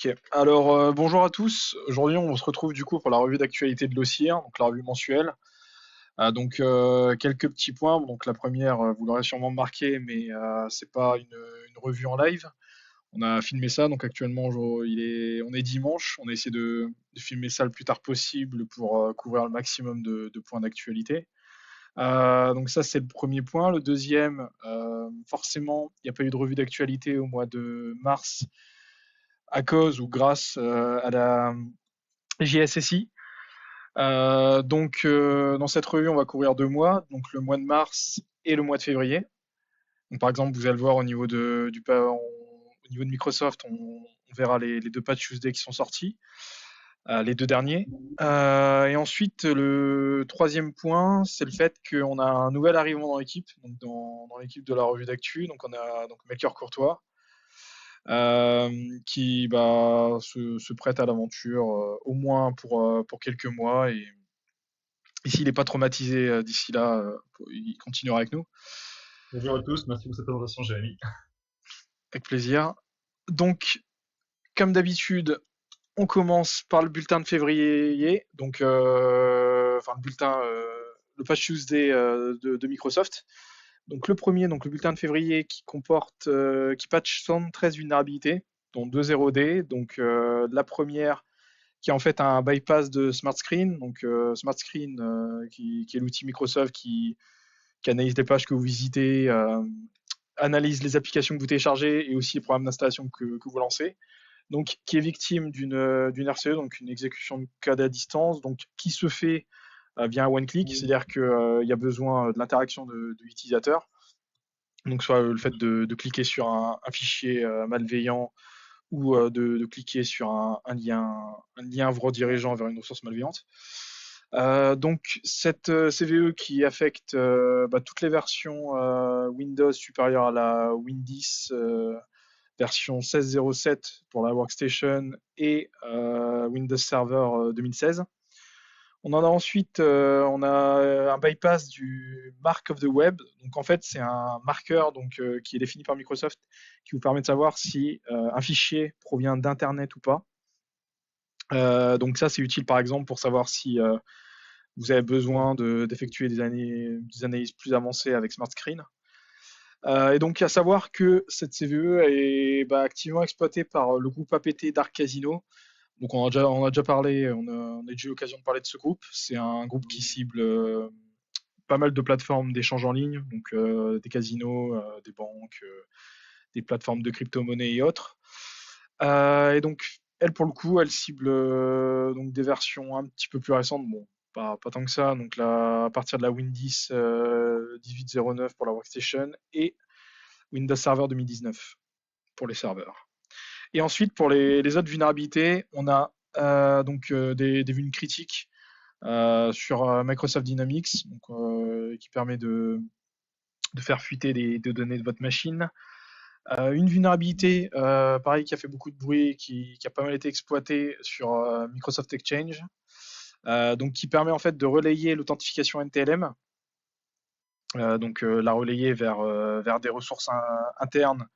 Ok, alors bonjour à tous. Aujourd'hui, on se retrouve du coup pour la revue d'actualité de l'OCIR, donc la revue mensuelle. Quelques petits points. Donc la première, vous l'aurez sûrement marqué, mais c'est pas une revue en live. On a filmé ça, donc actuellement on est dimanche. On a essayé de filmer ça le plus tard possible pour couvrir le maximum de points d'actualité. Donc ça c'est le premier point. Le deuxième, forcément, il n'y a pas eu de revue d'actualité au mois de mars à cause ou grâce à la JSSI. Dans cette revue, on va couvrir 2 mois, donc le mois de mars et le mois de février. Donc, par exemple, vous allez le voir au niveau de Microsoft, on verra les deux patch Tuesday qui sont sortis, les deux derniers. Et ensuite, le troisième point, c'est le fait qu'on a un nouvel arrivant dans l'équipe, donc dans l'équipe de la revue d'actu. Donc on a donc Melchior Courtois, qui se prête à l'aventure, au moins pour quelques mois. Et s'il n'est pas traumatisé d'ici là, il continuera avec nous, Bonjour à tous, merci pour cette présentation, Jérémy. avec plaisir. Donc, comme d'habitude, on commence par le bulletin de février, le patch Tuesday de Microsoft. Donc le premier, donc le bulletin de février qui patch 113 vulnérabilités, dont 2.0D. Donc la première qui est en fait un bypass de Smart Screen. Donc Smart Screen, qui est l'outil Microsoft qui analyse les pages que vous visitez, analyse les applications que vous téléchargez et aussi les programmes d'installation que vous lancez. Donc, qui est victime d'une RCE, donc une exécution de code à distance, donc qui se fait via un one-click, c'est-à-dire qu'il y a besoin de l'interaction de l'utilisateur. Donc, soit le fait de cliquer sur un fichier malveillant ou de cliquer sur un lien vous redirigeant vers une ressource malveillante. Donc cette CVE qui affecte toutes les versions Windows supérieures à la Win10 version 16.07 pour la Workstation et Windows Server 2016. On en a ensuite, on a un bypass du Mark of the Web. Donc en fait, c'est un marqueur qui est défini par Microsoft qui vous permet de savoir si un fichier provient d'Internet ou pas. Donc ça, c'est utile par exemple pour savoir si vous avez besoin d'effectuer des analyses plus avancées avec Smart Screen. Et donc à savoir que cette CVE est activement exploitée par le groupe APT Dark Casino. Donc on a déjà parlé, on a déjà eu l'occasion de parler de ce groupe. C'est un groupe qui cible pas mal de plateformes d'échange en ligne, donc des casinos, des banques, des plateformes de crypto-monnaie et autres. Et donc elle pour le coup, elle cible donc des versions un petit peu plus récentes. Bon, pas tant que ça. Donc là, à partir de la Win10 18.09 pour la Workstation et Windows Server 2019 pour les serveurs. Et ensuite, pour les autres vulnérabilités, on a des vulnes critiques sur Microsoft Dynamics, qui permet de faire fuiter des données de votre machine. Une vulnérabilité, pareil, qui a fait beaucoup de bruit, qui a pas mal été exploitée sur Microsoft Exchange, donc qui permet en fait de relayer l'authentification NTLM, la relayer vers des ressources internes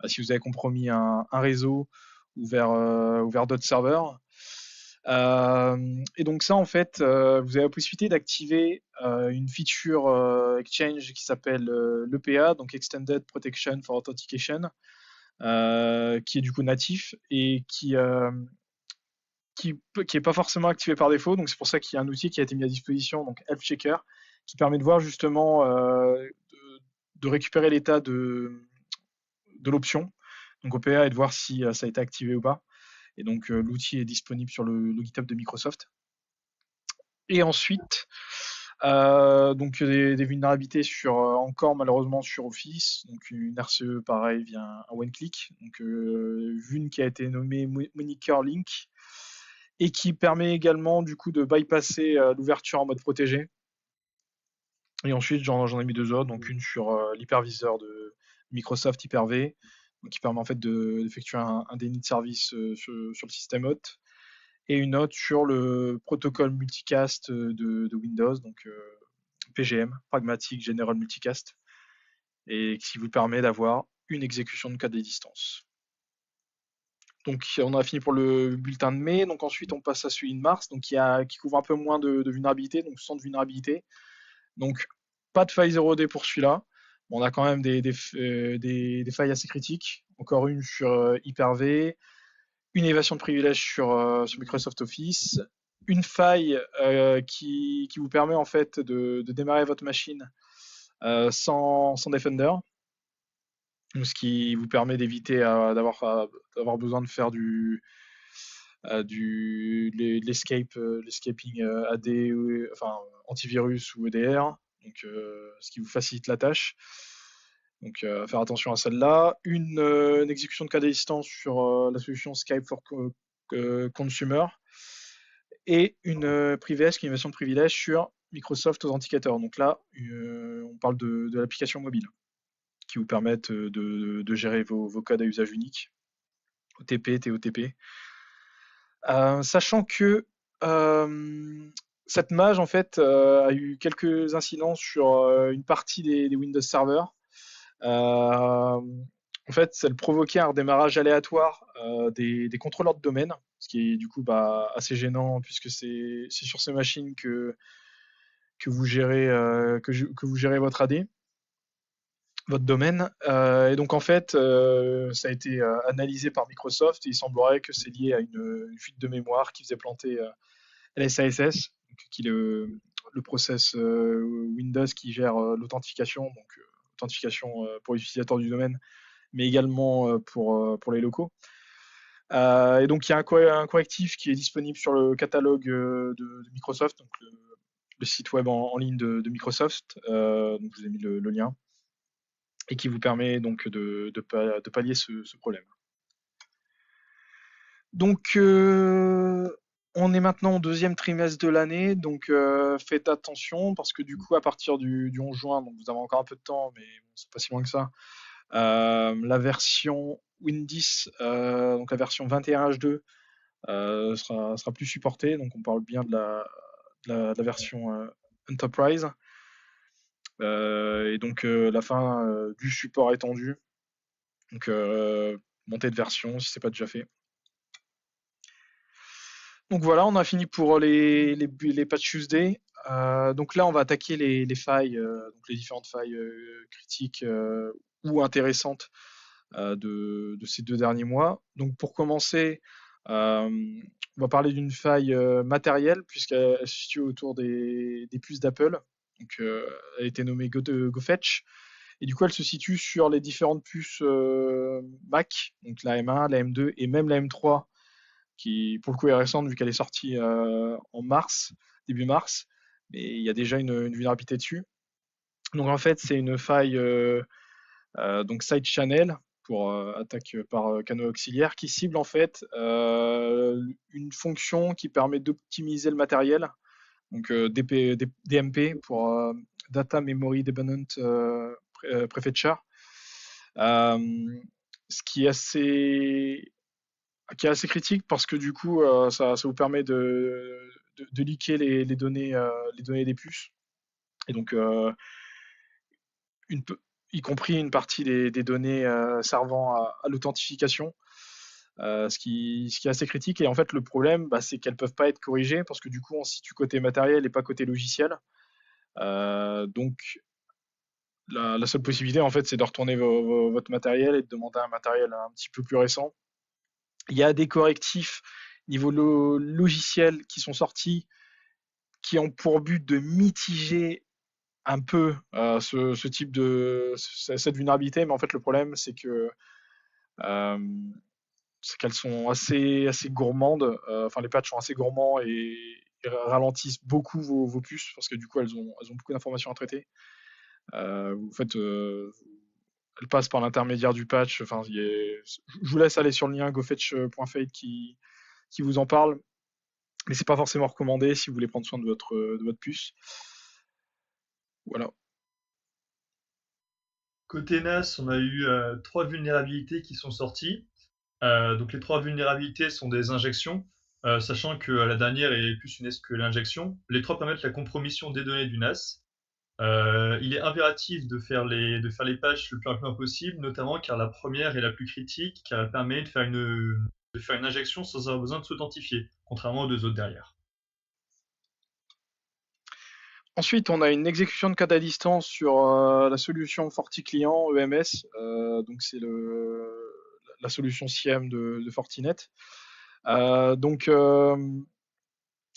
si vous avez compromis un réseau ou vers d'autres serveurs. Et donc ça, en fait, vous avez la possibilité d'activer une feature Exchange qui s'appelle l'EPA, donc Extended Protection for Authentication, qui est du coup natif et qui est pas forcément activé par défaut. Donc c'est pour ça qu'il y a un outil qui a été mis à disposition, donc Health Checker, qui permet de voir justement de récupérer l'état de l'option, donc OPA, et de voir si ça a été activé ou pas. Et donc l'outil est disponible sur le GitHub de Microsoft. Et ensuite, des vulnérabilités sur encore malheureusement sur Office, donc une RCE pareil via un one click, donc une qui a été nommée Moniker Link et qui permet également du coup de bypasser l'ouverture en mode protégé. Et ensuite j'en ai mis deux autres, donc une sur l'hyperviseur de Microsoft Hyper-V, qui permet en fait d'effectuer un déni de service sur le système hôte, et une autre sur le protocole multicast de Windows, donc PGM, Pragmatic General Multicast, et qui vous permet d'avoir une exécution de code à distance. Donc on a fini pour le bulletin de mai. Donc ensuite on passe à celui de mars, donc qui couvre un peu moins de vulnérabilité, donc 100 de vulnérabilité. Donc pas de faille 0D pour celui-là. Bon, on a quand même des failles assez critiques. Encore une sur Hyper-V, une évasion de privilèges sur Microsoft Office, une faille qui vous permet en fait de démarrer votre machine sans Defender, ce qui vous permet d'éviter d'avoir besoin de faire l'escaping AD, enfin antivirus ou EDR, donc ce qui vous facilite la tâche. Donc faire attention à celle-là. Une exécution de cas distance sur la solution Skype for Consumer et une PriVS qui est une version de privilège sur Microsoft Authenticator. Donc là, on parle de l'application mobile qui vous permettent de gérer vos codes à usage unique, OTP, TOTP. Sachant que cette mage en fait a eu quelques incidents sur une partie des Windows Server. En fait, elle provoquait un redémarrage aléatoire des contrôleurs de domaine, ce qui est du coup assez gênant puisque c'est sur ces machines que vous gérez que vous gérez votre AD, votre domaine. Et donc en fait, ça a été analysé par Microsoft et il semblerait que c'est lié à une fuite de mémoire qui faisait planter LSASS, qui est le process Windows qui gère l'authentification, donc authentification pour les utilisateurs du domaine, mais également pour les locaux. Et donc il y a un correctif qui est disponible sur le catalogue de Microsoft, donc le site web en ligne de Microsoft. Donc je vous ai mis le lien et qui vous permet donc de pallier ce problème. Donc on est maintenant au deuxième trimestre de l'année, donc faites attention parce que du coup à partir du 11 juin, donc vous avez encore un peu de temps, mais bon, c'est pas si loin que ça, la version Win10, donc la version 21H2 sera plus supportée, donc on parle bien de la version Enterprise. Et donc la fin du support étendu, donc montée de version si c'est pas déjà fait. Donc voilà, on a fini pour les patch Tuesday. Donc là, on va attaquer les failles, donc les différentes failles critiques ou intéressantes de ces 2 derniers mois. Donc pour commencer, on va parler d'une faille matérielle puisqu'elle se situe autour des puces d'Apple. Donc elle a été nommée GoFetch. Et du coup, elle se situe sur les différentes puces Mac, donc la M1, la M2 et même la M3 qui pour le coup est récente vu qu'elle est sortie en mars, début mars, mais il y a déjà une vulnérabilité dessus. Donc en fait, c'est une faille donc side channel pour attaque par canaux auxiliaires qui cible en fait une fonction qui permet d'optimiser le matériel, donc DMP pour Data Memory Dependent Prefetcher, ce qui est assez critique parce que du coup, ça vous permet de leaker les données des puces. Et donc, une, y compris une partie des données servant à l'authentification, ce qui est assez critique. Et en fait, le problème, c'est qu'elles ne peuvent pas être corrigées parce que du coup, on se situe côté matériel et pas côté logiciel. Donc, la seule possibilité, en fait, c'est de retourner votre matériel et de demander un matériel un petit peu plus récent. Il y a des correctifs niveau logiciel qui sont sortis qui ont pour but de mitiger un peu ce type cette vulnérabilité, mais en fait le problème euh, c'est qu'elles sont assez gourmandes. Enfin les patchs sont assez gourmands et ralentissent beaucoup vos puces parce que du coup elles ont beaucoup d'informations à traiter. En fait, elles passent par l'intermédiaire du patch. Enfin, je vous laisse aller sur le lien gofetch.fade qui vous en parle, mais c'est pas forcément recommandé si vous voulez prendre soin de votre puce. Voilà. Côté NAS, on a eu 3 vulnérabilités qui sont sorties. Donc les 3 vulnérabilités sont des injections, sachant que la dernière est plus funeste que l'injection. Les 3 permettent la compromission des données du NAS. Il est impératif de faire les patchs le plus rapidement possible, notamment car la première est la plus critique, car elle permet de faire de faire une injection sans avoir besoin de s'authentifier, contrairement aux deux autres derrière. Ensuite, on a une exécution de code à distance sur la solution FortiClient EMS. Donc, c'est la solution SIEM de Fortinet. Donc,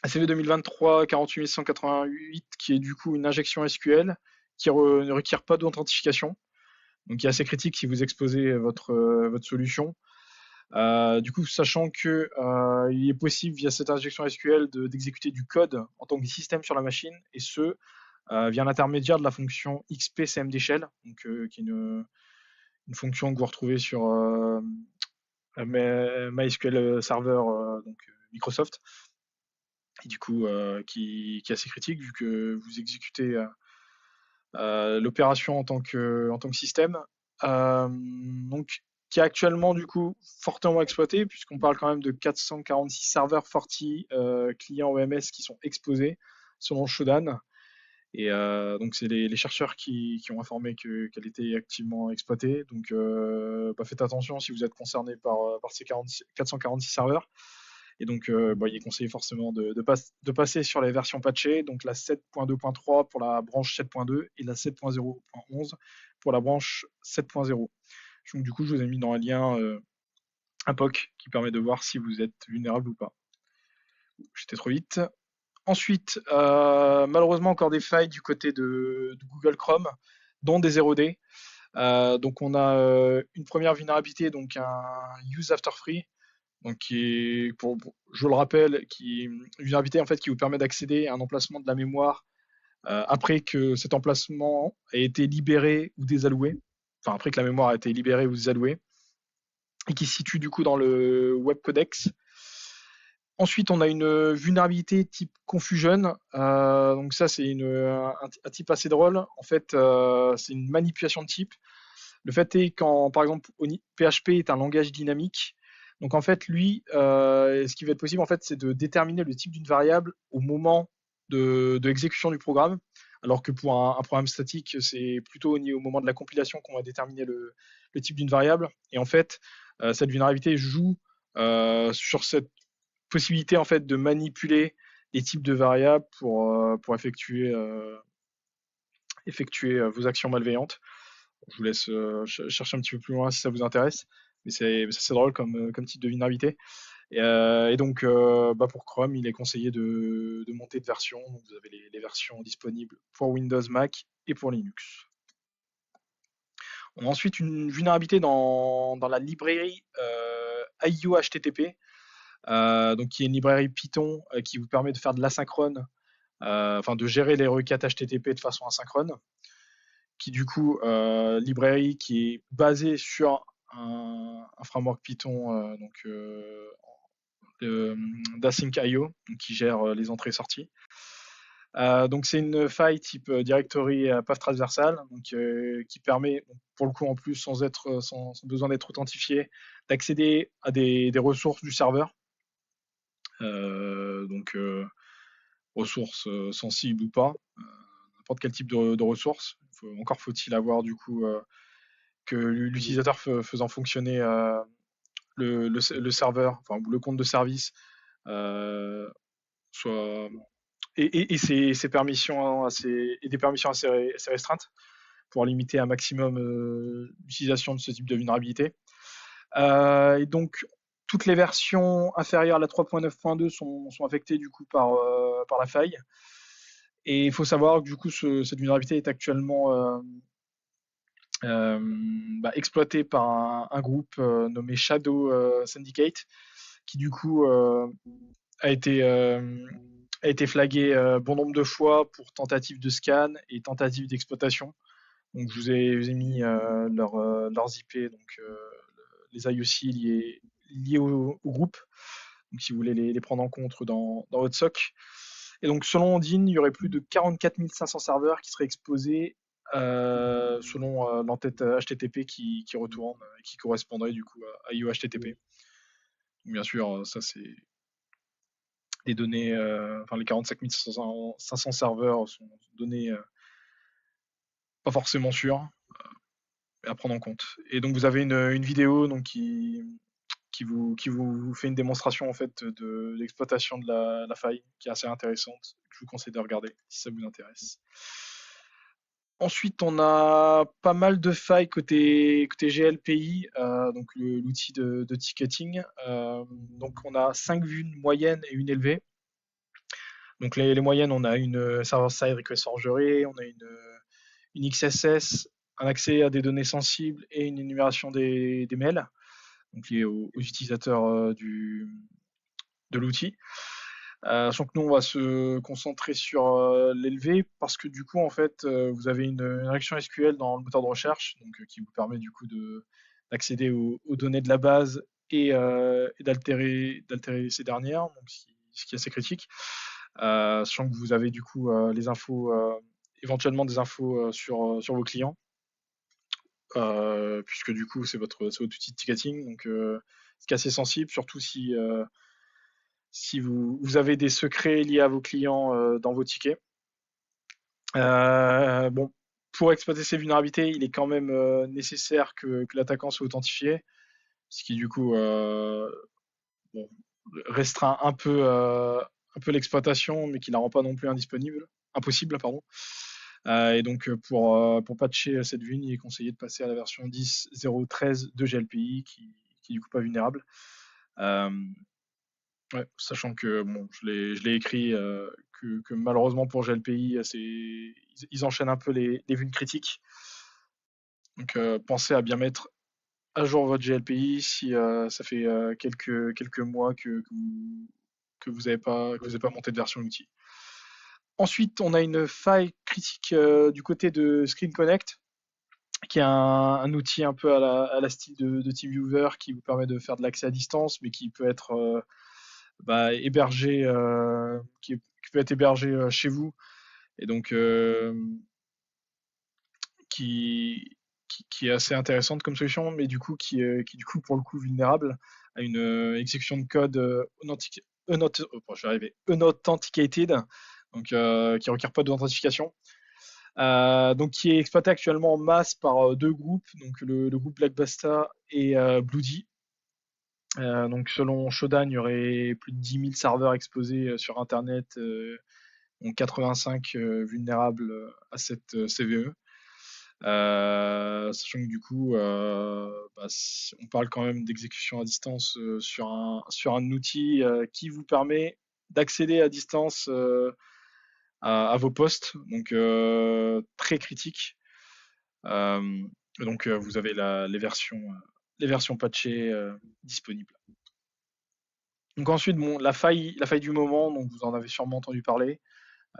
ACV 2023 48188, qui est du coup une injection SQL qui ne requiert pas d'authentification. Donc, qui est assez critique si vous exposez votre solution. Du coup, sachant que il est possible via cette injection SQL d'exécuter du code en tant que système sur la machine, et ce via l'intermédiaire de la fonction XP Shell, donc, qui est une fonction que vous retrouvez sur MySQL Server, donc Microsoft, et du coup qui est assez critique vu que vous exécutez l'opération en tant que système. Donc qui est actuellement du coup fortement exploité, puisqu'on parle quand même de 446 serveurs Forti clients OMS qui sont exposés selon Shodan. Et donc c'est les chercheurs qui ont informé qu'elle était activement exploitée. Donc faites attention si vous êtes concerné par ces 446 serveurs. Et donc il est conseillé forcément de passer sur les versions patchées, donc la 7.2.3 pour la branche 7.2 et la 7.0.11 pour la branche 7.0. Donc du coup je vous ai mis dans un lien un POC qui permet de voir si vous êtes vulnérable ou pas. J'étais trop vite. Ensuite, malheureusement, encore des failles du côté de Google Chrome, dont des 0D. Donc, on a une première vulnérabilité, donc un use after free, donc qui est, je le rappelle, une vulnérabilité en fait qui vous permet d'accéder à un emplacement de la mémoire après que cet emplacement ait été libéré ou désalloué, enfin après que la mémoire a été libérée ou désallouée, et qui se situe du coup dans le web codex. Ensuite, on a une vulnérabilité type confusion. Donc ça, c'est un type assez drôle. En fait, c'est une manipulation de type. Le fait est quand, par exemple, PHP est un langage dynamique. Donc en fait, lui, ce qui va être possible, en fait, c'est de déterminer le type d'une variable au moment de l'exécution du programme, alors que pour un programme statique, c'est plutôt au moment de la compilation qu'on va déterminer le type d'une variable. Et en fait, cette vulnérabilité joue sur cette possibilité en fait de manipuler les types de variables pour effectuer vos actions malveillantes. Je vous laisse chercher un petit peu plus loin si ça vous intéresse, mais c'est drôle comme type de vulnérabilité. Et donc pour Chrome, il est conseillé de monter de version. Donc vous avez les versions disponibles pour Windows, Mac et pour Linux. On a ensuite une vulnérabilité dans la librairie IO HTTP, donc qui est une librairie Python qui vous permet de faire de l'asynchrone, de gérer les requêtes HTTP de façon asynchrone, qui du coup, librairie qui est basée sur un framework Python d'async.io, qui gère les entrées et sorties. Donc c'est une faille type directory path transversal, donc qui permet, pour le coup en plus sans besoin d'être authentifié, d'accéder à des ressources du serveur. Donc ressources sensibles ou pas, n'importe quel type de ressources. Encore faut-il avoir du coup que l'utilisateur faisant fonctionner le serveur, enfin le compte de service, soit et ses permissions et des permissions assez restreintes pour limiter un maximum l'utilisation de ce type de vulnérabilité. Et donc toutes les versions inférieures à la 3.9.2 sont affectées du coup par la faille. Et il faut savoir que du coup cette vulnérabilité est actuellement exploitée par un groupe nommé Shadow Syndicate, qui du coup a été flagué bon nombre de fois pour tentative de scan et tentative d'exploitation. Donc je vous ai mis leurs IP, donc les IOC liés au groupe, donc si vous voulez les prendre en compte dans votre SOC. Et donc selon Ondine, il y aurait plus de 44 500 serveurs qui seraient exposés selon l'entête HTTP qui retourne et qui correspondrait du coup à IO HTTP. Donc, bien sûr, ça c'est des données, les 45 500 serveurs sont données pas forcément sûres à prendre en compte. Et donc vous avez une vidéo donc, qui qui vous fait une démonstration en fait de l'exploitation de la faille, qui est assez intéressante, que je vous conseille de regarder si ça vous intéresse. Ensuite, on a pas mal de failles côté GLPI, donc l'outil de ticketing. Donc on a 5 vues, une moyenne et une élevée. Donc les moyennes, on a une server-side request forgery, on a une XSS, un accès à des données sensibles et une énumération des mails, donc liés aux utilisateurs de l'outil. Sachant que nous, on va se concentrer sur l'élevé parce que du coup, en fait, vous avez une réaction SQL dans le moteur de recherche, donc qui vous permet du coup d'accéder aux données de la base et d'altérer ces dernières, donc ce qui est assez critique. Sachant que vous avez du coup les infos, éventuellement des infos sur vos clients, puisque du coup c'est votre outil de ticketing, donc ce qui est assez sensible, surtout si vous avez des secrets liés à vos clients dans vos tickets. Bon, pour exploiter ces vulnérabilités, il est quand même nécessaire que l'attaquant soit authentifié, ce qui du coup bon, restreint un peu l'exploitation, mais qui la rend pas non plus impossible, pardon. Et donc pour patcher cette vuln, il est conseillé de passer à la version 10.0.13 de GLPI, qui est du coup pas vulnérable. Ouais, sachant que bon, je l'ai écrit que malheureusement pour GLPI, ils enchaînent un peu les vulnes critiques. Donc pensez à bien mettre à jour votre GLPI si ça fait quelques mois que vous n'avez pas monté de version outil. Ensuite, on a une faille critique du côté de Screen Connect, qui est un outil un peu à la style de TeamViewer qui vous permet de faire de l'accès à distance, mais qui peut être hébergé, qui peut être hébergé chez vous, et donc qui est assez intéressante comme solution, mais du coup qui du coup pour le coup vulnérable à une exécution de code unauthenticated, donc qui requiert pas d'authentification. Donc qui est exploité actuellement en masse par deux groupes, donc le groupe Blackbasta et Bloody. Donc selon Shodan, il y aurait plus de 10 000 serveurs exposés sur Internet, donc 85 vulnérables à cette CVE. Sachant que du coup, on parle quand même d'exécution à distance sur un outil qui vous permet d'accéder à distance à vos postes, donc très critique. Donc vous avez les versions patchées disponibles. Donc ensuite, bon, la faille du moment, donc vous en avez sûrement entendu parler.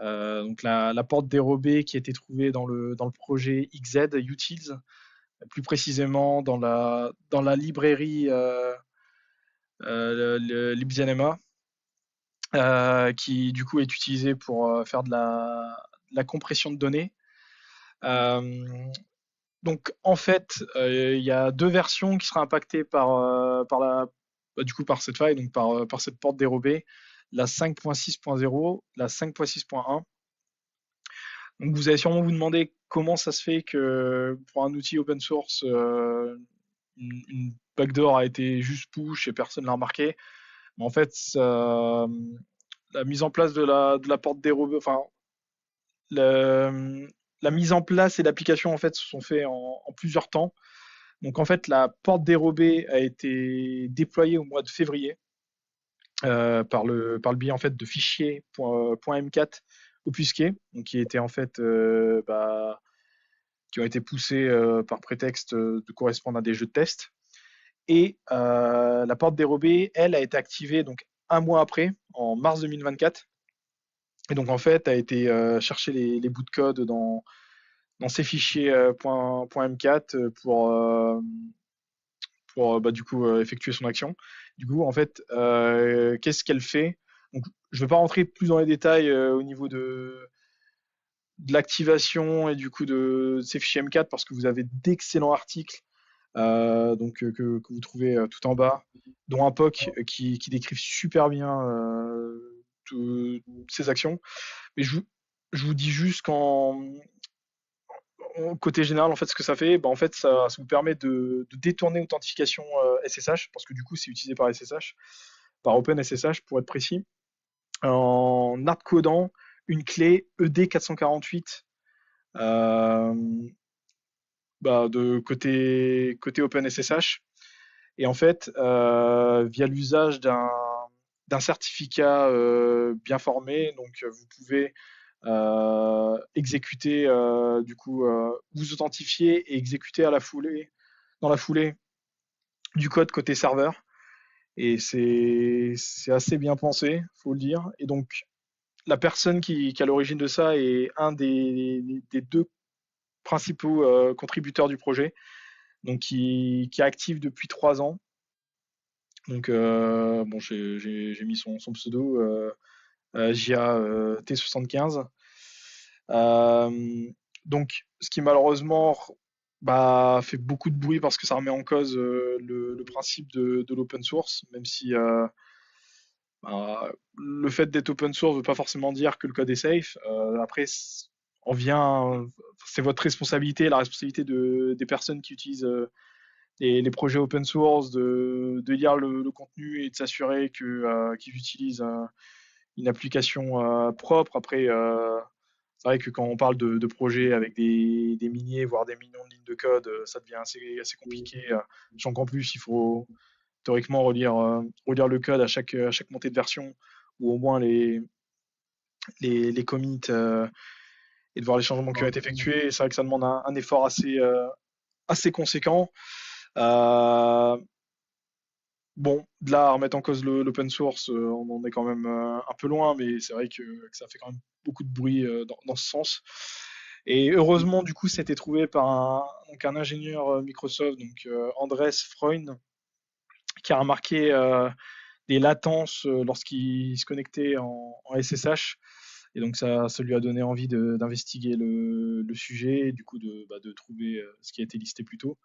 Donc la porte dérobée qui a été trouvée dans le projet XZ Utils, plus précisément dans la librairie libxNMA, qui du coup est utilisée pour faire de la compression de données. Donc en fait, il y a deux versions qui seraient impactées par cette faille, donc par cette porte dérobée, la 5.6.0, la 5.6.1. Donc vous allez sûrement vous demander comment ça se fait que pour un outil open source, une backdoor a été juste push et personne ne l'a remarqué. Mais en fait, la mise en place de la porte dérobée, enfin, la, la mise en place et l'application en fait se sont faits en plusieurs temps. Donc en fait, la porte dérobée a été déployée au mois de février par le biais en fait de fichiers .m4 obfusqués, donc qui étaient en fait qui ont été poussés par prétexte de correspondre à des jeux de test. Et la porte dérobée, elle, a été activée donc un mois après, en mars 2024. Et donc en fait, a été chercher les bouts de code dans ces fichiers .m4 pour du coup effectuer son action. Du coup, en fait, qu'est-ce qu'elle fait? Donc, je ne vais pas rentrer plus dans les détails au niveau de l'activation et du coup de ces fichiers M4 parce que vous avez d'excellents articles que vous trouvez tout en bas, dont un POC qui décrivent super bien toutes ces actions. Mais je vous dis juste côté général, en fait, ce que ça fait, bah, en fait, ça vous permet de détourner l'authentification SSH, parce que du coup, c'est utilisé par SSH, par OpenSSH pour être précis, en hardcodant une clé ED448 euh, de côté OpenSSH. Et en fait, via l'usage d'un certificat bien formé, donc vous pouvez exécuter, vous authentifier et exécuter dans la foulée du code côté serveur. Et c'est assez bien pensé, faut le dire. Et donc, la personne qui a l'origine de ça est un des deux principaux contributeurs du projet, donc qui est actif depuis 3 ans. Donc, bon, j'ai mis son pseudo, JA T75. Euh, donc, ce qui malheureusement fait beaucoup de bruit parce que ça remet en cause le principe de l'open source, même si le fait d'être open source ne veut pas forcément dire que le code est safe. Après, c'est votre responsabilité, la responsabilité des personnes qui utilisent les projets open source, de lire le contenu et de s'assurer qu'ils utilisent une application propre. Après, c'est vrai que quand on parle de projets avec des milliers, voire des millions de lignes de code, ça devient assez compliqué. Sachant qu'en plus, il faut théoriquement relire le code à chaque montée de version, ou au moins les commits, et de voir les changements qui ont été effectués. C'est vrai que ça demande un effort assez conséquent. Euh, Bon, de là à remettre en cause l'open source, on en est quand même un peu loin, mais c'est vrai que ça fait quand même beaucoup de bruit dans ce sens. Et heureusement, du coup, c'était trouvé par un ingénieur Microsoft, donc Andres Freund, qui a remarqué des latences lorsqu'il se connectait en SSH. Et donc, ça lui a donné envie d'investiguer le sujet, et du coup, de trouver ce qui a été listé plus tôt.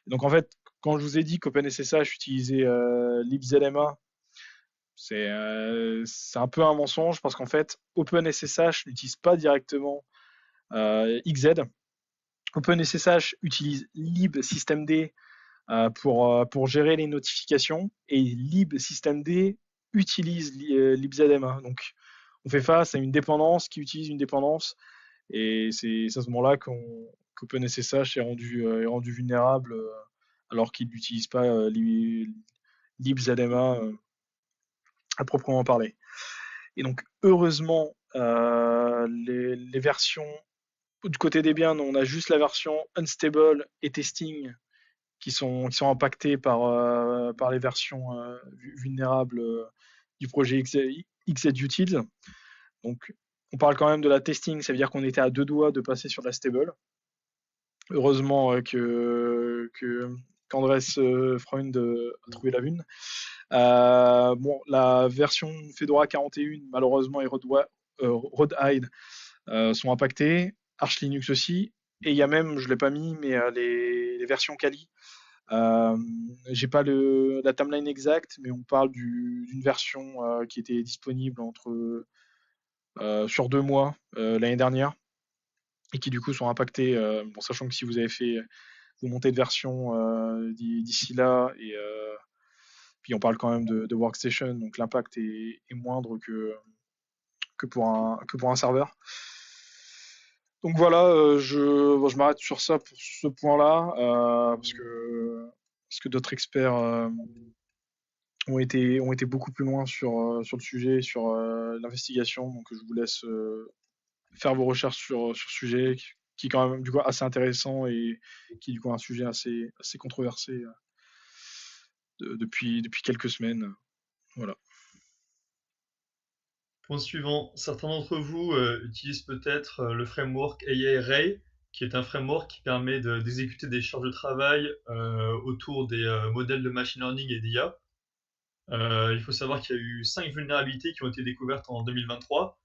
Et donc, en fait, quand je vous ai dit qu'OpenSSH utilisait libzlma, c'est un peu un mensonge parce qu'en fait, OpenSSH n'utilise pas directement XZ. OpenSSH utilise libsystemd pour gérer les notifications, et libsystemd utilise libzlma. Donc, on fait face à une dépendance qui utilise une dépendance, et c'est à ce moment-là qu'OpenSSH est rendu vulnérable alors qu'il n'utilise pas libzlma à proprement parler. Et donc, heureusement, les versions du côté des biens, on a juste la version unstable et testing qui sont impactées par les versions vulnérables du projet XZUtils. Donc, on parle quand même de la testing, ça veut dire qu'on était à 2 doigts de passer sur la stable. Heureusement qu'Andres Freund a trouvé la lune. Bon, la version Fedora 41, malheureusement, et Rawhide sont impactés. Arch Linux aussi. Et il y a même, je ne l'ai pas mis, mais les versions Kali. J'ai pas la timeline exacte, mais on parle d'une version qui était disponible sur 2 mois l'année dernière, et qui du coup sont impactés, bon, sachant que si vous avez fait vos montées de version d'ici là, et puis on parle quand même de workstation, donc l'impact est moindre que pour un serveur. Donc voilà, je m'arrête sur ça pour ce point-là, parce que d'autres experts ont été beaucoup plus loin sur le sujet, sur l'investigation. Donc je vous laisse faire vos recherches sur ce sujet qui est quand même du coup assez intéressant, et qui est du coup un sujet assez controversé depuis quelques semaines. Voilà. Point suivant, certains d'entre vous utilisent peut-être le framework AI Ray, qui est un framework qui permet d'exécuter des charges de travail autour des modèles de machine learning et d'IA. Il faut savoir qu'il y a eu 5 vulnérabilités qui ont été découvertes en 2023.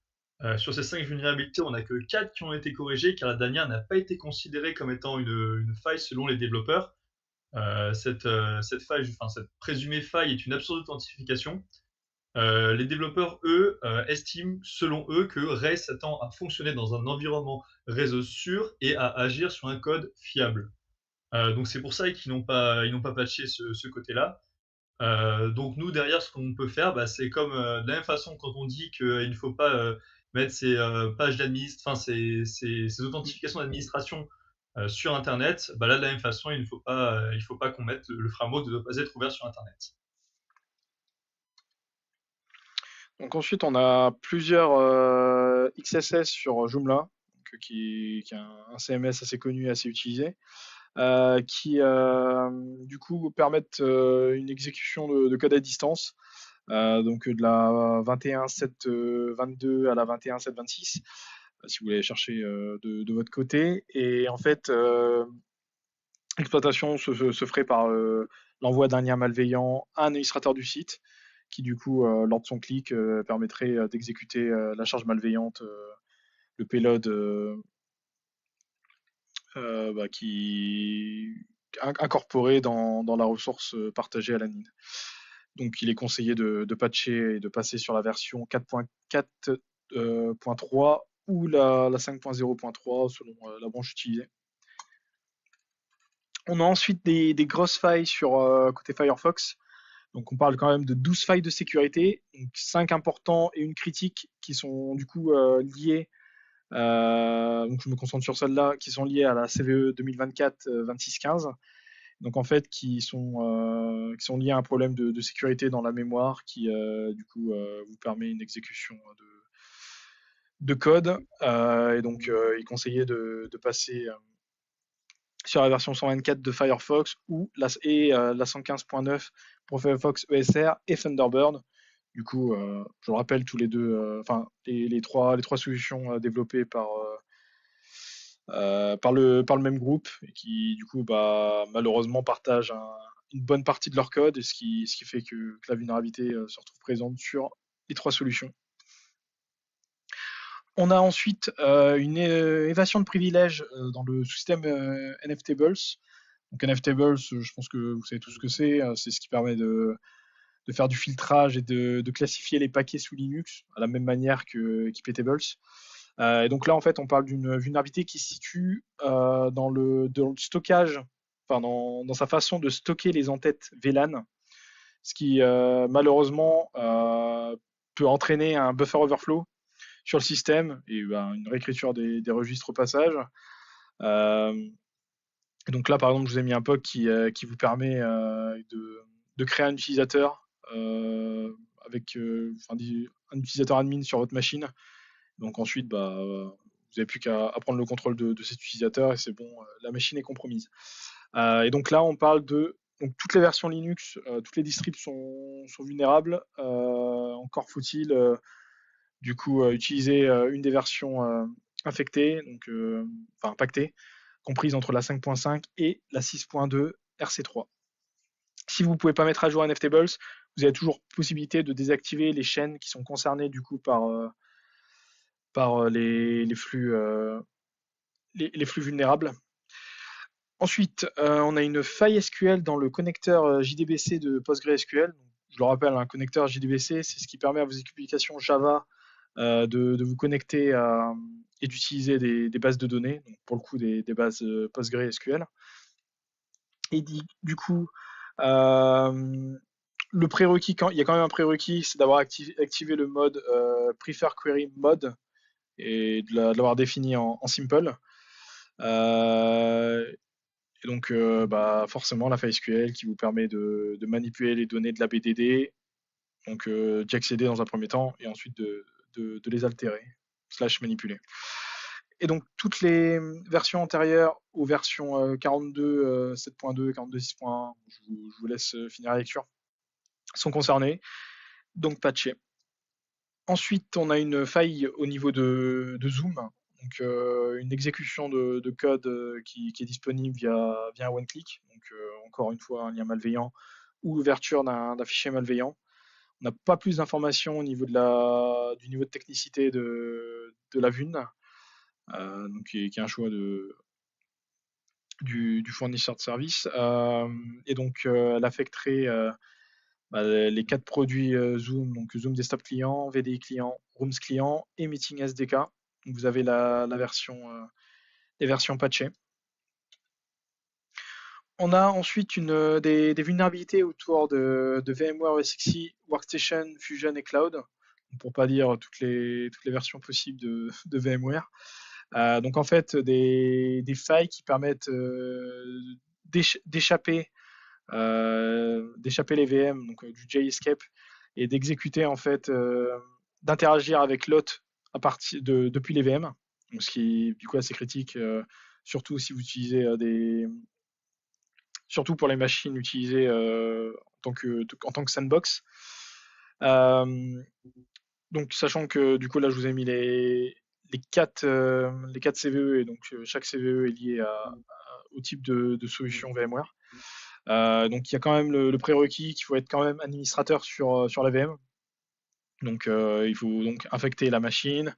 Sur ces 5 vulnérabilités, on n'a que 4 qui ont été corrigées, car la dernière n'a pas été considérée comme étant une faille selon les développeurs. Cette faille, enfin, cette présumée faille est une absurde authentification. Les développeurs, eux, estiment, selon eux, que Ray s'attend à fonctionner dans un environnement réseau sûr et à agir sur un code fiable. Donc c'est pour ça qu'ils n'ont pas patché ce côté-là. Donc nous, derrière, ce qu'on peut faire, bah, c'est comme, de la même façon quand on dit qu'il ne faut pas, mettre ses, pages enfin ses authentifications d'administration, sur internet, bah, là, de la même façon, il faut pas qu'on mette le framework ne doit pas être ouvert sur internet. Donc ensuite, on a plusieurs XSS sur Joomla, donc, qui est un CMS assez connu et assez utilisé, qui du coup permettent une exécution de code à distance, donc de la 21.7.22 à la 21.7.26, si vous voulez chercher de votre côté. Et en fait, l'exploitation se ferait par l'envoi d'un lien malveillant à un administrateur du site, qui du coup, lors de son clic, permettrait d'exécuter la charge malveillante, le payload qui incorporé dans la ressource partagée à l'admin. Donc il est conseillé de patcher et de passer sur la version 4.4.3 ou la 5.0.3 selon la branche utilisée. On a ensuite des grosses failles sur côté Firefox. Donc on parle quand même de 12 failles de sécurité, donc 5 importants et une critique qui sont du coup liées, donc je me concentre sur celles-là, qui sont liées à la CVE 2024 2615. Donc en fait qui sont liées à un problème de sécurité dans la mémoire qui du coup vous permet une exécution de code. Et donc il conseillait de passer sur la version 124 de Firefox ou la 115.9 pour Firefox ESR et Thunderbird. Du coup, je le rappelle, tous les deux, enfin les trois solutions développées par le même groupe et qui du coup bah, malheureusement partagent une bonne partie de leur code, et ce qui fait que la vulnérabilité se retrouve présente sur les trois solutions. On a ensuite une évasion de privilèges dans le système NFTables. Donc NFTables, je pense que vous savez tout ce que c'est. C'est ce qui permet de faire du filtrage et de classifier les paquets sous Linux à la même manière qu'Iptables. Et donc là, en fait, on parle d'une vulnérabilité qui se situe dans le stockage, enfin dans sa façon de stocker les entêtes VLAN, ce qui malheureusement peut entraîner un buffer overflow sur le système et ben, une réécriture des registres au passage. Euh, et donc là, par exemple, je vous ai mis un POC qui vous permet de créer un utilisateur avec un utilisateur admin sur votre machine. Donc ensuite, bah, vous n'avez plus qu'à prendre le contrôle de cet utilisateur et c'est bon, la machine est compromise. Et donc là, on parle de donc, toutes les versions Linux, toutes les distribs sont vulnérables. Encore faut-il du coup utiliser une des versions infectées, donc enfin impactées, comprise entre la 5.5 et la 6.2 RC3. Si vous ne pouvez pas mettre à jour NFTables, vous avez toujours possibilité de désactiver les chaînes qui sont concernées du coup par les flux vulnérables. Ensuite, on a une faille SQL dans le connecteur JDBC de PostgreSQL. Je le rappelle, un connecteur JDBC, c'est ce qui permet à vos applications Java de vous connecter et d'utiliser des bases de données, donc pour le coup des bases PostgreSQL. Et du coup, le prérequis, il y a quand même un prérequis, c'est d'avoir activé le mode Prefer Query Mode et de l'avoir défini en simple. Et donc, bah, forcément, la faille SQL qui vous permet de manipuler les données de la BDD, donc d'y accéder dans un premier temps et ensuite de les altérer, slash manipuler. Et donc, toutes les versions antérieures aux versions 42, 7.2, 42, 6.1, je vous laisse finir la lecture, sont concernées, donc patchées. Ensuite, on a une faille au niveau de Zoom, donc une exécution de code qui est disponible via OneClick, donc encore une fois un lien malveillant ou l'ouverture d'un fichier malveillant. On n'a pas plus d'informations au niveau du niveau de technicité de la VUN, donc qui est un choix du fournisseur de service, et donc elle affecterait les 4 produits Zoom, donc Zoom Desktop Client, VDI Client, Rooms Client et Meeting SDK. Donc vous avez les versions patchées. On a ensuite des vulnérabilités autour de VMware OSXi, Workstation, Fusion et Cloud, pour pas dire toutes les versions possibles de VMware. Donc en fait, des failles qui permettent d'échapper les VM, donc du JEscape, et d'exécuter en fait, d'interagir avec l'hôte depuis les VM, donc ce qui est du coup assez critique, surtout si vous utilisez surtout pour les machines utilisées en tant que sandbox. Donc sachant que du coup là je vous ai mis les 4 CVE, et donc chaque CVE est lié au type de solution VMware. Donc il y a quand même le prérequis qu'il faut être quand même administrateur sur la VM. Donc il faut donc infecter la machine,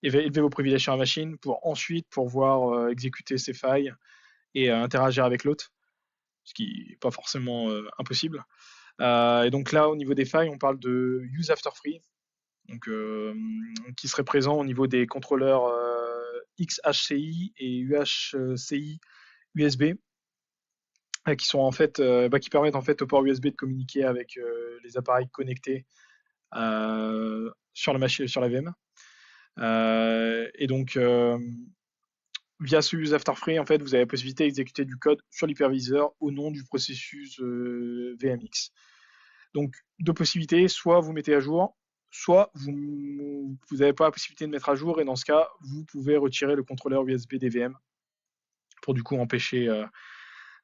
élever vos privilèges sur la machine pour ensuite pouvoir exécuter ces failles et interagir avec l'hôte, ce qui n'est pas forcément impossible. Et donc là, au niveau des failles, on parle de use after free, donc, qui serait présent au niveau des contrôleurs XHCI et UHCI USB, qui sont en fait, qui permettent en fait au port USB de communiquer avec les appareils connectés sur la machine, sur la VM. Et donc, via ce use after free, en fait, vous avez la possibilité d'exécuter du code sur l'hyperviseur au nom du processus VMX. Donc, deux possibilités, soit vous mettez à jour, soit vous n'avez pas la possibilité de mettre à jour, et dans ce cas, vous pouvez retirer le contrôleur USB des VM pour du coup empêcher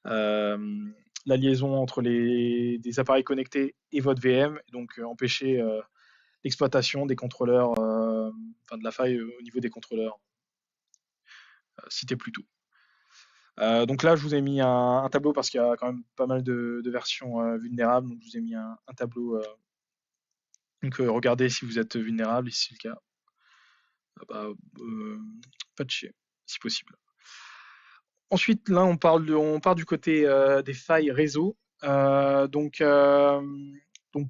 la liaison entre des appareils connectés et votre VM, et donc empêcher l'exploitation des contrôleurs, de la faille au niveau des contrôleurs cités plus tôt. Donc là, je vous ai mis un tableau parce qu'il y a quand même pas mal de versions vulnérables, donc je vous ai mis un tableau. Donc regardez si vous êtes vulnérable, et si c'est le cas, patcher si possible. Ensuite, là, on part du côté des failles réseau. Donc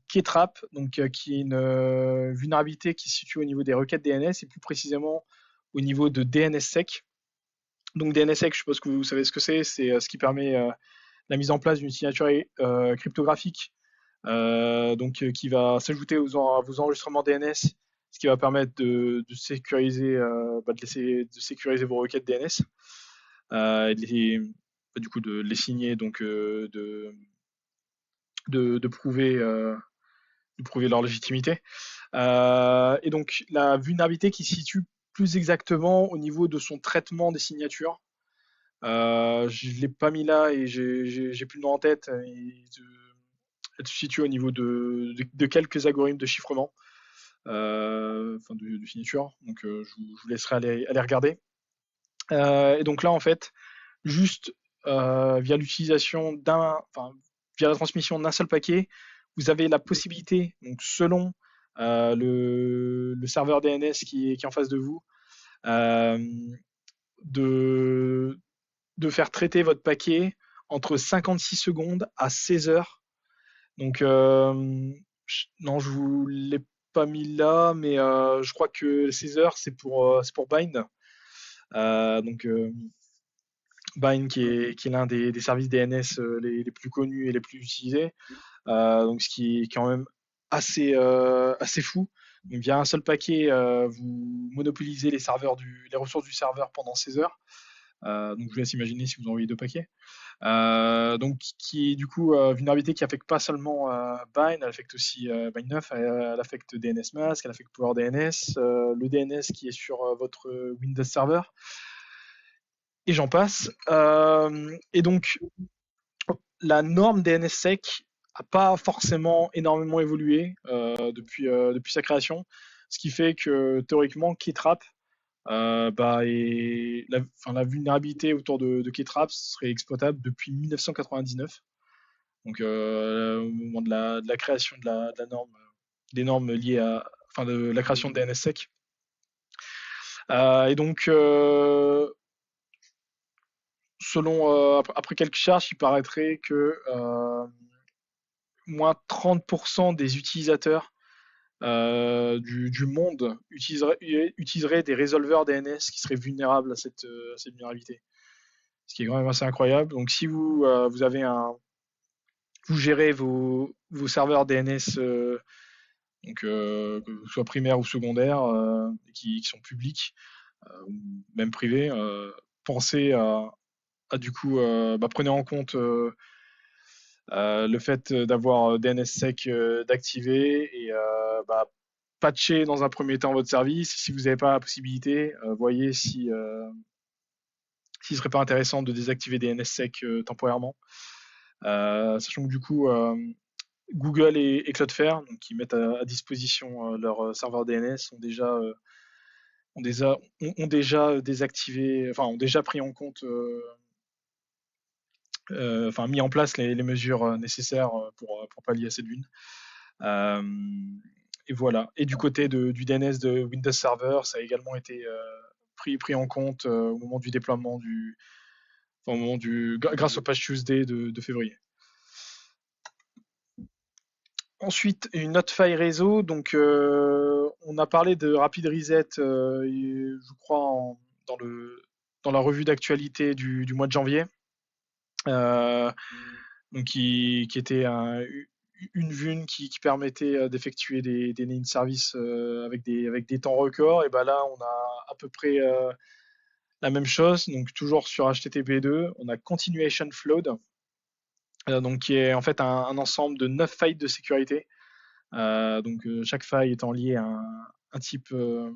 Ktrap, qui est une vulnérabilité qui se situe au niveau des requêtes DNS, et plus précisément au niveau de DNSSEC. Donc DNSSEC, je suppose que vous savez ce que c'est. C'est ce qui permet la mise en place d'une signature cryptographique, qui va s'ajouter à vos enregistrements DNS, ce qui va permettre de sécuriser, de sécuriser vos requêtes DNS, et du coup de les signer, donc de prouver leur légitimité. Et donc la vulnérabilité qui se situe plus exactement au niveau de son traitement des signatures. Je ne l'ai pas mis là et j'ai plus le nom en tête. Elle se situe au niveau de quelques algorithmes de chiffrement, de signature. Donc je vous laisserai aller regarder. Et donc là, en fait, juste via l'utilisation via la transmission d'un seul paquet, vous avez la possibilité, donc selon le serveur DNS qui est en face de vous, de faire traiter votre paquet entre 56 secondes à 16 heures. Donc, non, je vous l'ai pas mis là, mais je crois que 16 heures, c'est pour Bind. Donc, Bind qui est l'un des services DNS les plus connus et les plus utilisés. Donc, ce qui est quand même assez fou. Donc, via un seul paquet, vous monopolisez les ressources du serveur pendant 16 heures. Donc, je vous laisse imaginer si vous envoyez 2 paquets. Donc, qui est du coup vulnérabilité qui affecte pas seulement Bind, elle affecte aussi Bind 9, elle affecte DNS Mask, elle affecte Power DNS, le DNS qui est sur votre Windows Server, et j'en passe. Et donc, la norme DNSSEC n'a pas forcément énormément évolué depuis sa création, ce qui fait que théoriquement, Ktrap, et la vulnérabilité autour de Ktrap serait exploitable depuis 1999, donc au moment de la création de la norme, des normes liées de la création de DNSSEC. Et donc, selon après quelques recherches, il paraîtrait que moins 30% des utilisateurs du monde utiliseraient des résolveurs DNS qui seraient vulnérables à cette vulnérabilité. Ce qui est quand même assez incroyable. Donc si vous avez vous gérez vos serveurs DNS, donc que ce soit primaires ou secondaires, qui sont publics, ou même privés, pensez à du coup, prenez en compte le fait d'avoir DNSSEC d'activer et patcher dans un premier temps votre service. Si vous n'avez pas la possibilité, voyez s'il ne serait pas intéressant de désactiver DNSSEC temporairement. Sachant que du coup, Google et Cloudflare, donc, qui mettent à disposition leurs serveurs DNS, ont déjà désactivé, enfin ont déjà pris en compte, mis en place les mesures nécessaires pour pallier à cette vulne. Et voilà. Et du côté du DNS de Windows Server, ça a également été pris en compte au moment du déploiement grâce au Patch Tuesday de février. Ensuite, une autre faille réseau. Donc, on a parlé de Rapid Reset, je crois, dans la revue d'actualité du mois de janvier. Donc qui était une vulne qui permettait d'effectuer des name services avec des temps records. Et là, on a à peu près la même chose. Donc toujours sur HTTP2, on a Continuation Flood, donc qui est en fait un ensemble de 9 failles de sécurité. Donc chaque faille étant liée à un type de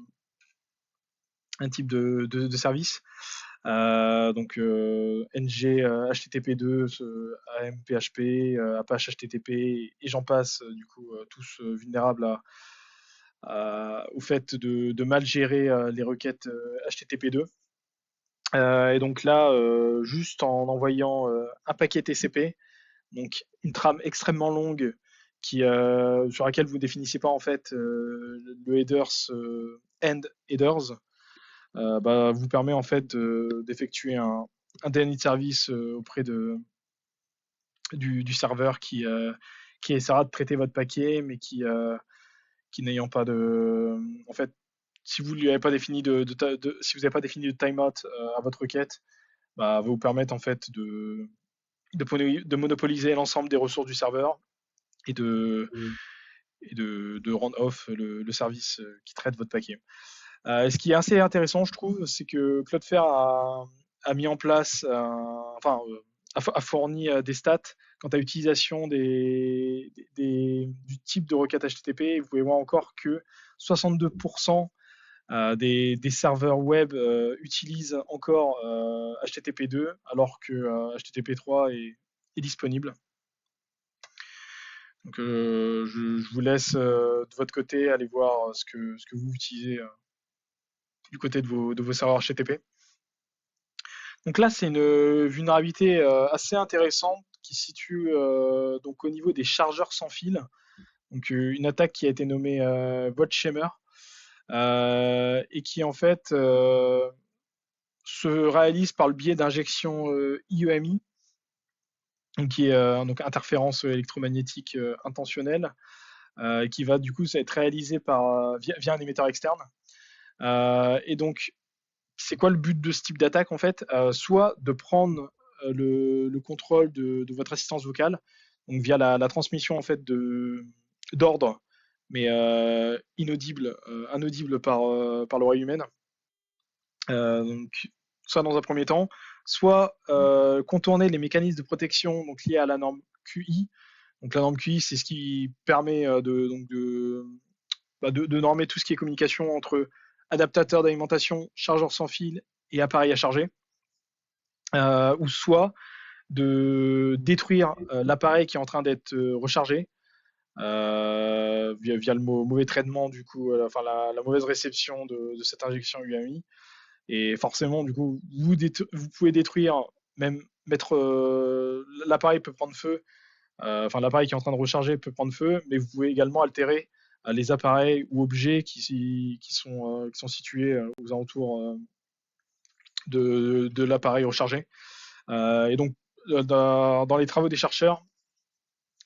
service. Donc NG, HTTP2, AMPHP, Apache HTTP et j'en passe, du coup tous vulnérables au fait de mal gérer les requêtes HTTP2. Et donc là, juste en envoyant un paquet TCP, donc une trame extrêmement longue sur laquelle vous définissez pas en fait le headers end headers, vous permet en fait d'effectuer un DNS service auprès du serveur qui essaiera de traiter votre paquet, mais qui n'ayant pas de, en fait, si vous n'avez pas défini si vous n'avez pas défini de timeout à votre requête, va vous permettre en fait de monopoliser l'ensemble des ressources du serveur et de rendre off le service qui traite votre paquet. Ce qui est assez intéressant, je trouve, c'est que Cloudflare a mis en place, a fourni des stats quant à l'utilisation du type de requête HTTP. Et vous pouvez voir encore que 62% des serveurs web utilisent encore HTTP2, alors que HTTP3 est disponible. Donc je vous laisse de votre côté aller voir ce que vous utilisez du côté de vos serveurs HTTP. Donc là, c'est une vulnérabilité assez intéressante qui se situe donc au niveau des chargeurs sans fil. Donc une attaque qui a été nommée Botchamer et qui en fait se réalise par le biais d'injection IEMI, donc qui est donc interférence électromagnétique intentionnelle, qui va du coup être réalisée via un émetteur externe. Et donc c'est quoi le but de ce type d'attaque en fait? Soit de prendre le contrôle de votre assistance vocale, donc via la transmission en fait d'ordre, mais inaudible par l'oreille humaine. Donc soit dans un premier temps, soit contourner les mécanismes de protection donc liés à la norme QI. Donc la norme QI, c'est ce qui permet de normer tout ce qui est communication entre adaptateur d'alimentation, chargeur sans fil et appareil à charger, ou soit de détruire l'appareil qui est en train d'être rechargé via le mauvais traitement, du coup, la mauvaise réception de cette injection UAMI. Et forcément, du coup, vous pouvez détruire, même mettre l'appareil peut prendre feu, l'appareil qui est en train de recharger peut prendre feu, mais vous pouvez également altérer les appareils ou objets qui sont situés aux alentours de l'appareil rechargé. Et donc, dans les travaux des chercheurs,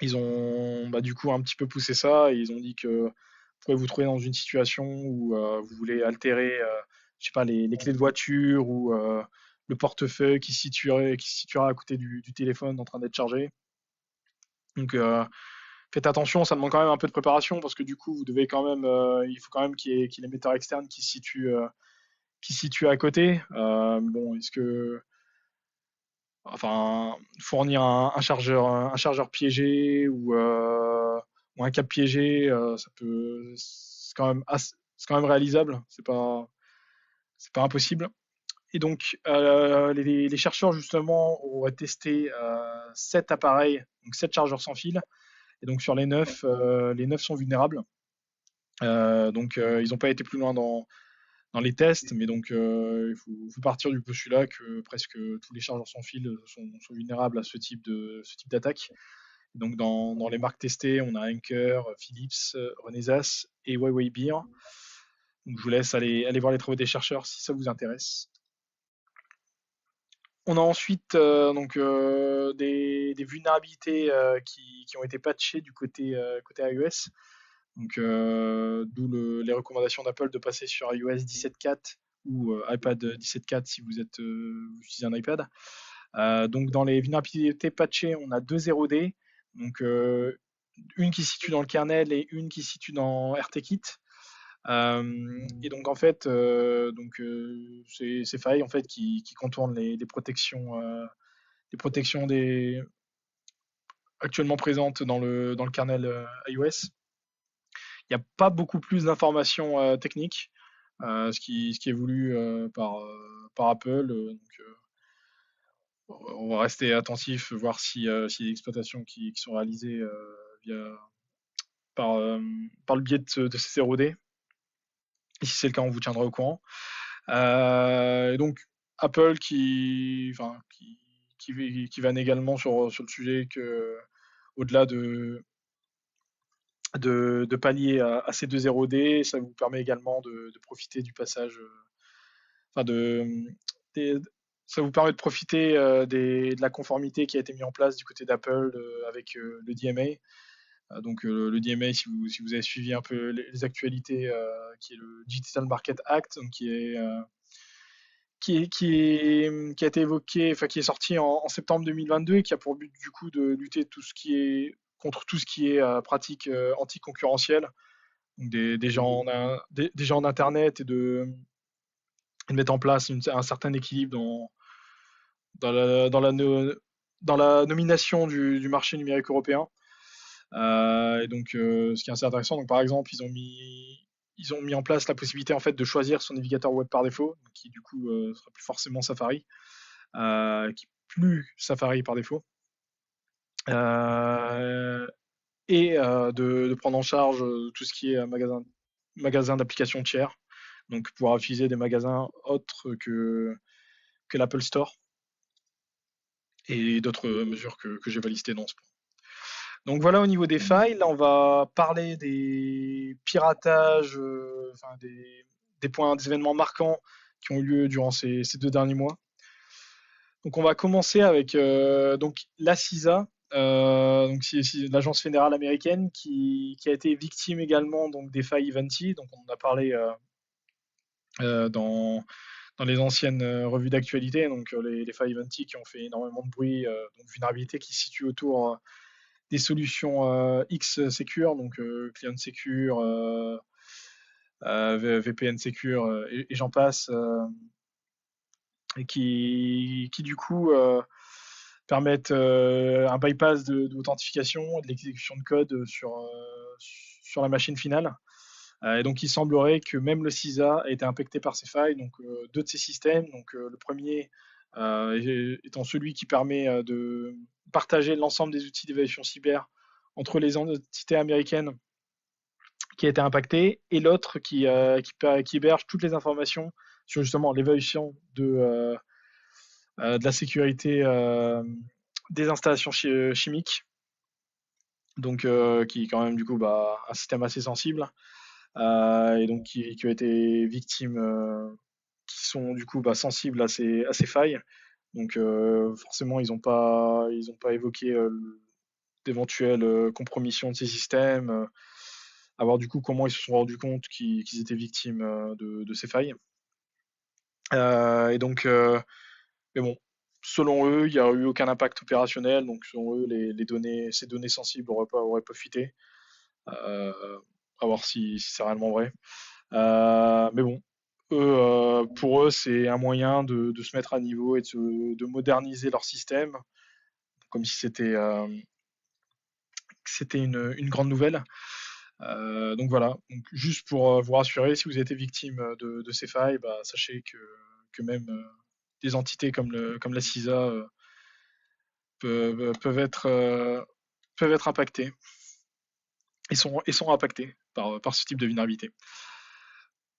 Ils ont du coup un petit peu poussé ça et ils ont dit que vous pouvez vous trouver dans une situation où vous voulez altérer, je sais pas, les clés de voiture ou le portefeuille qui se situera à côté du téléphone en train d'être chargé. Donc faites attention, ça demande quand même un peu de préparation parce que du coup vous devez quand même, il faut quand même qu'il y ait l'émetteur externe qui se situe à côté. Bon, est-ce que enfin, fournir un chargeur piégé ou un câble piégé, c'est quand même réalisable. C'est pas impossible. Et donc, les chercheurs justement auraient testé 7 appareils, donc 7 chargeurs sans fil. Et donc sur les 9 sont vulnérables. Donc, ils n'ont pas été plus loin dans les tests, mais donc il faut partir du postulat que presque tous les chargeurs sans fil sont vulnérables à ce type d'attaque. Donc dans les marques testées, on a Anker, Philips, Renesas et Huawei Beer. Donc je vous laisse aller voir les travaux des chercheurs si ça vous intéresse. On a ensuite des vulnérabilités qui ont été patchées du côté iOS. Donc, d'où les recommandations d'Apple de passer sur iOS 17.4 ou iPad 17.4 si vous utilisez un iPad. Donc, dans les vulnérabilités patchées, on a deux 0D, donc une qui se situe dans le kernel et une qui se situe dans RTKit. Et donc en fait, ces failles en fait qui contournent les protections actuellement présentes dans le kernel iOS. Il n'y a pas beaucoup plus d'informations techniques, ce qui est voulu par Apple. On va rester attentif, voir s'il y a des exploitations qui sont réalisées via, par le biais de ces 0D. Et si c'est le cas, on vous tiendra au courant. Et donc, Apple qui vanne également sur le sujet que, au-delà de pallier à ces deux 0D, ça vous permet également de profiter du passage, enfin des- ça vous permet de profiter de la conformité qui a été mise en place du côté d'Apple avec le DMA. Donc le DMA, si vous avez suivi un peu les actualités, qui est le Digital Market Act, donc qui a été évoqué, enfin qui est sorti en septembre 2022 et qui a pour but du coup de lutter contre tout ce qui est pratique anticoncurrentielle, donc des gens d'internet et de mettre en place un certain équilibre dans la, dans la, no- dans la nomination du marché numérique européen. Et donc, ce qui est assez intéressant, donc par exemple, ils ont mis en place la possibilité en fait de choisir son navigateur web par défaut, qui du coup sera plus forcément Safari, qui plus Safari par défaut, euh, et de prendre en charge tout ce qui est magasin d'applications tiers, donc pouvoir utiliser des magasins autres que l'Apple Store et d'autres mesures que j'ai pas listées dans ce point. Donc voilà au niveau des failles. Là, on va parler des piratages, enfin des événements marquants qui ont eu lieu durant ces 2 derniers mois. Donc on va commencer avec donc la CISA, donc c'est l'agence fédérale américaine qui a été victime également donc des failles Ivanti. Donc on en a parlé dans les anciennes revues d'actualité. Donc les failles Ivanti qui ont fait énormément de bruit, donc vulnérabilités qui se situent autour des solutions X Secure, donc Client Secure, VPN Secure et j'en passe, et qui du coup permettent un bypass d'authentification et de l'exécution de code sur la machine finale. Et donc il semblerait que même le CISA a été impacté par ces failles, donc deux de ces systèmes. Donc le premier étant celui qui permet de partager l'ensemble des outils d'évaluation cyber entre les entités américaines qui a été impacté, et l'autre qui héberge toutes les informations sur justement l'évaluation de la sécurité des installations chimiques, donc qui est quand même du coup un système assez sensible, et donc qui a été victime, qui sont du coup sensibles à ces failles. Donc forcément, ils ont pas évoqué d'éventuelles compromissions de ces systèmes, à voir du coup comment ils se sont rendus compte qu'ils étaient victimes de ces failles. Et donc, mais bon, selon eux, il n'y a eu aucun impact opérationnel, donc selon eux, ces données sensibles auraient pas fuité. À voir si c'est réellement vrai. Mais bon, pour eux, c'est un moyen de se mettre à niveau et de moderniser leur système, comme si c'était une grande nouvelle. Donc voilà, donc juste pour vous rassurer, si vous êtes victime de ces failles, bah, sachez que même des entités comme la CISA peuvent être impactées et sont impactées par ce type de vulnérabilité.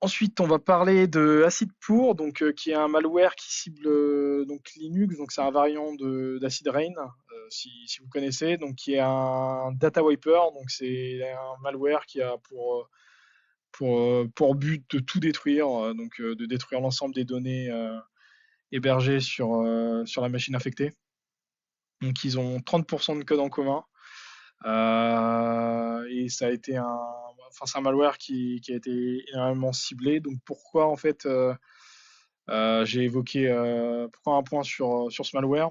Ensuite, on va parler de Acid Pour, donc, qui est un malware qui cible donc Linux, donc c'est un variant d'Acid Rain, si vous connaissez, donc qui est un data wiper, donc c'est un malware qui a pour but de tout détruire, donc de détruire l'ensemble des données hébergées sur la machine infectée. Donc ils ont 30% de code en commun. Et ça a été c'est un malware qui a été énormément ciblé. Donc pourquoi en fait j'ai évoqué pourquoi un point sur ce malware.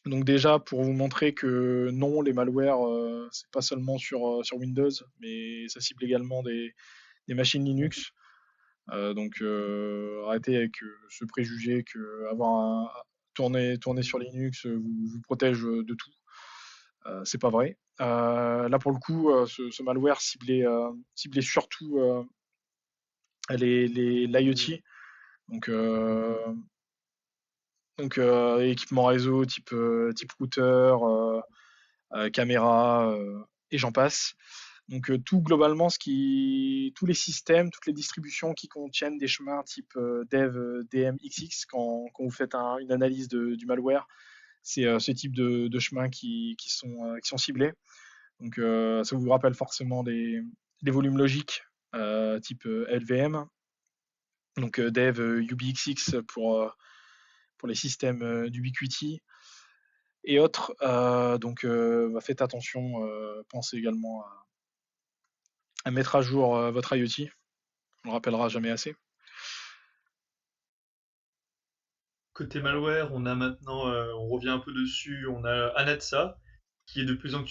Donc déjà pour vous montrer que non, les malwares c'est pas seulement sur Windows, mais ça cible également des machines Linux. Donc arrêtez avec ce préjugé que tourner sur Linux vous protège de tout. C'est pas vrai. Là pour le coup, ce malware ciblait surtout l'IoT, donc équipement réseau type routeur, caméra et j'en passe. Donc tout globalement, tous les systèmes, toutes les distributions qui contiennent des chemins type dev DMXX, quand vous faites une analyse du malware, c'est ce type de chemins qui sont ciblés. Donc ça vous rappelle forcément les volumes logiques type LVM, donc dev UBXX pour les systèmes d'Ubiquiti et autres. Donc faites attention, pensez également à mettre à jour votre IoT. On le rappellera jamais assez. Côté malware, on a maintenant, on revient un peu dessus, on a Anatsa, qui est de plus en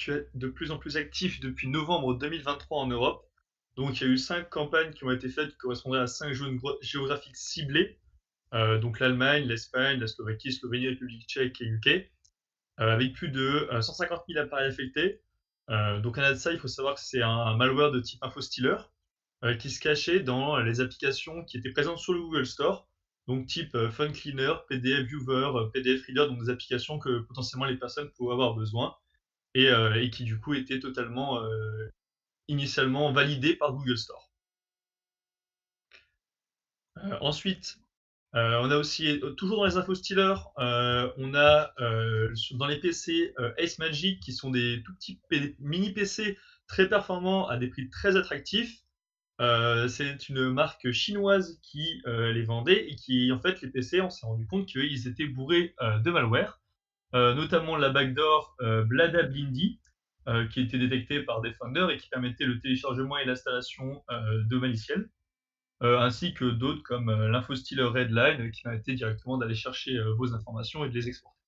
plus actif depuis novembre 2023 en Europe. Donc il y a eu 5 campagnes qui ont été faites qui correspondraient à 5 zones géographiques ciblées. Donc l'Allemagne, l'Espagne, la Slovaquie, Slovénie, République tchèque et UK, avec plus de 150 000 appareils affectés. Donc Anatsa, il faut savoir que c'est un malware de type infostealer qui se cachait dans les applications qui étaient présentes sur le Google Store, donc type Phone Cleaner, PDF Viewer, PDF Reader, donc des applications que potentiellement les personnes pouvaient avoir besoin et qui du coup étaient totalement initialement validées par Google Store. Ensuite, on a aussi, toujours dans les infostealers, on a dans les PC Ace Magic qui sont des tout petits mini PC très performants à des prix très attractifs. C'est une marque chinoise qui les vendait et qui, en fait, les PC, on s'est rendu compte qu'ils étaient bourrés de malware, notamment la backdoor Blada Blindy, qui était détectée par Defender et qui permettait le téléchargement et l'installation de maliciels, ainsi que d'autres comme l'infostealer Redline qui permettait directement d'aller chercher vos informations et de les exporter.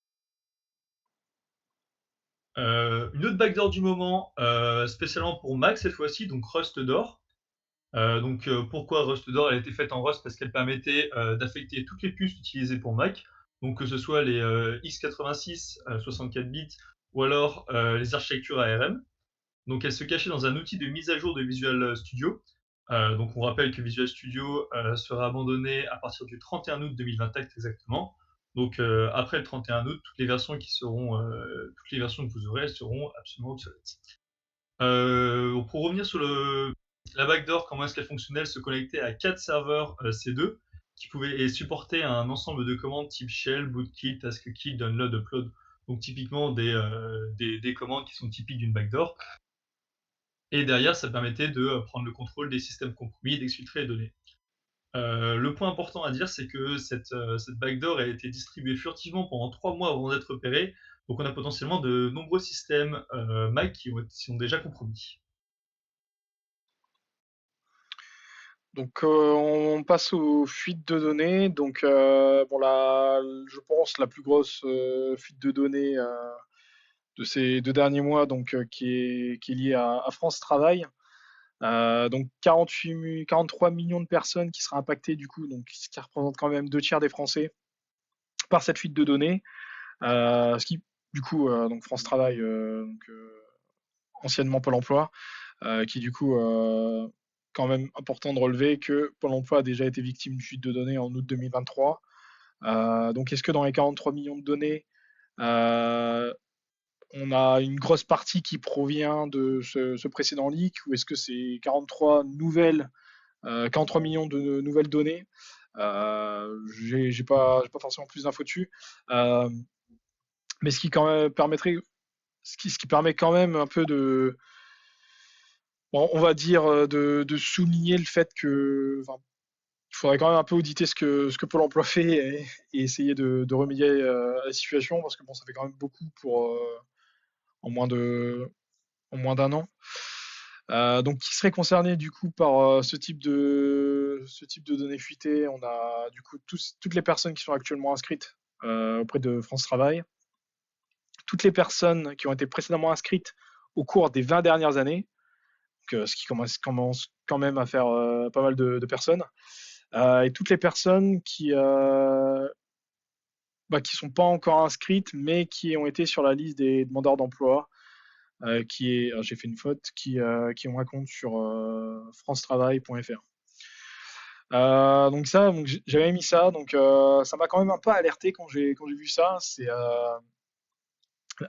Une autre backdoor du moment, spécialement pour Mac cette fois-ci, donc Rustdoor. Pourquoi Rustdoor? Elle a été faite en Rust parce qu'elle permettait d'affecter toutes les puces utilisées pour Mac, donc que ce soit les x86 64 bits ou alors les architectures ARM. Donc elle se cachait dans un outil de mise à jour de Visual Studio. Donc on rappelle que Visual Studio sera abandonné à partir du 31 août 2024 exactement. Donc après le 31 août, toutes les versions que vous aurez, elles seront absolument obsolètes. Pour revenir sur la backdoor, comment est-ce qu'elle fonctionnait? Elle se connectait à 4 serveurs C2 qui pouvaient supporter un ensemble de commandes type shell, bootkit, taskkit, download, upload. Donc typiquement des commandes qui sont typiques d'une backdoor. Et derrière, ça permettait de prendre le contrôle des systèmes compromis et d'exfiltrer les données. Le point important à dire, c'est que cette backdoor a été distribuée furtivement pendant 3 mois avant d'être repérée. Donc on a potentiellement de nombreux systèmes Mac qui sont déjà compromis. Donc on passe aux fuites de données. Donc bon je pense la plus grosse fuite de données de ces 2 derniers mois, donc qui est liée à France Travail. Donc 43 millions de personnes qui seraient impactées du coup, donc ce qui représente quand même 2 tiers des Français par cette fuite de données. Ce qui du coup donc France Travail, anciennement Pôle Emploi, qui du coup quand même important de relever que Pôle Emploi a déjà été victime d'une fuite de données en août 2023. Donc est-ce que dans les 43 millions de données, euh, on a une grosse partie qui provient de ce précédent leak, ou est-ce que c'est 43 millions de nouvelles données? J'ai pas forcément plus d'infos dessus. Euh, mais ce qui quand même permettrait, ce qui permet quand même un peu de, bon, on va dire, de souligner le fait que, enfin, il faudrait quand même un peu auditer ce que Pôle Emploi fait, et essayer de remédier à la situation, parce que bon, ça fait quand même beaucoup pour en moins de en moins d'un an. Donc, qui serait concerné du coup par ce type de données fuitées? On a du coup toutes les personnes qui sont actuellement inscrites auprès de France Travail, toutes les personnes qui ont été précédemment inscrites au cours des 20 dernières années, ce qui commence quand même à faire pas mal de personnes, et toutes les personnes qui sont pas encore inscrites, mais qui ont été sur la liste des demandeurs d'emploi, j'ai fait une faute, qui ont un compte sur francetravail.fr. Donc j'avais mis ça, donc ça m'a quand même un peu alerté quand j'ai vu ça. C'est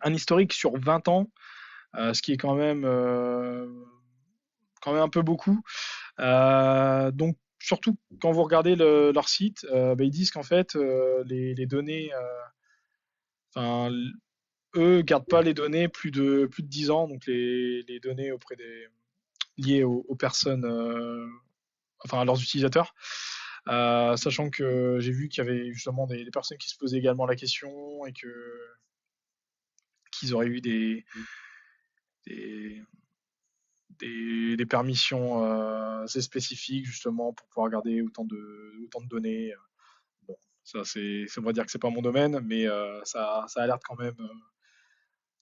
un historique sur 20 ans, ce qui est quand même un peu beaucoup. Donc surtout quand vous regardez leur site, ils disent qu'en fait les données, enfin eux gardent pas les données plus de 10 ans, donc les données liées aux personnes, enfin à leurs utilisateurs. Sachant que j'ai vu qu'il y avait justement des personnes qui se posaient également la question, et qu'ils auraient eu des, des permissions assez spécifiques justement pour pouvoir garder autant de données. Bon, ça va dire que c'est pas mon domaine, mais ça alerte quand même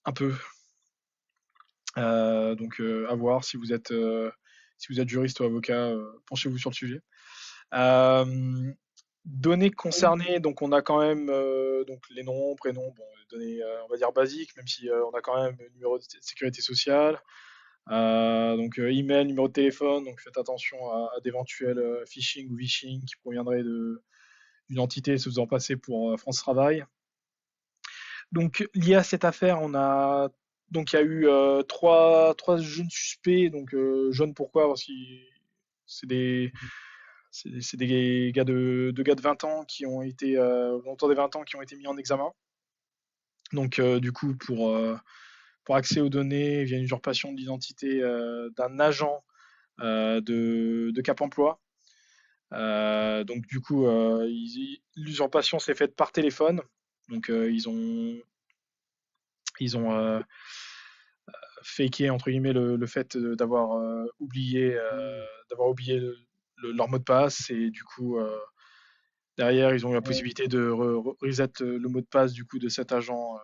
un peu. Donc à voir si vous êtes juriste ou avocat, penchez-vous sur le sujet. Euh, Données concernées, donc on a quand même donc les noms, prénoms, bon, les données on va dire basiques, même si on a quand même le numéro de sécurité sociale, donc email, numéro de téléphone, donc faites attention à d'éventuels phishing ou vishing qui proviendraient d'une entité se faisant passer pour France Travail. Donc lié à cette affaire, il y a eu trois jeunes suspects, donc jeunes pourquoi? Parce que c'est des c'est des gars de 20 ans qui ont été, autour des 20 ans, qui ont été mis en examen. Donc, du coup, pour accès aux données via une usurpation de l'identité d'un agent de Cap Emploi. Donc, du coup, l'usurpation s'est faite par téléphone. Donc, ils ont faké entre guillemets le fait d'avoir oublié leur mot de passe, et du coup derrière, ils ont eu la possibilité de reset le mot de passe du coup de cet agent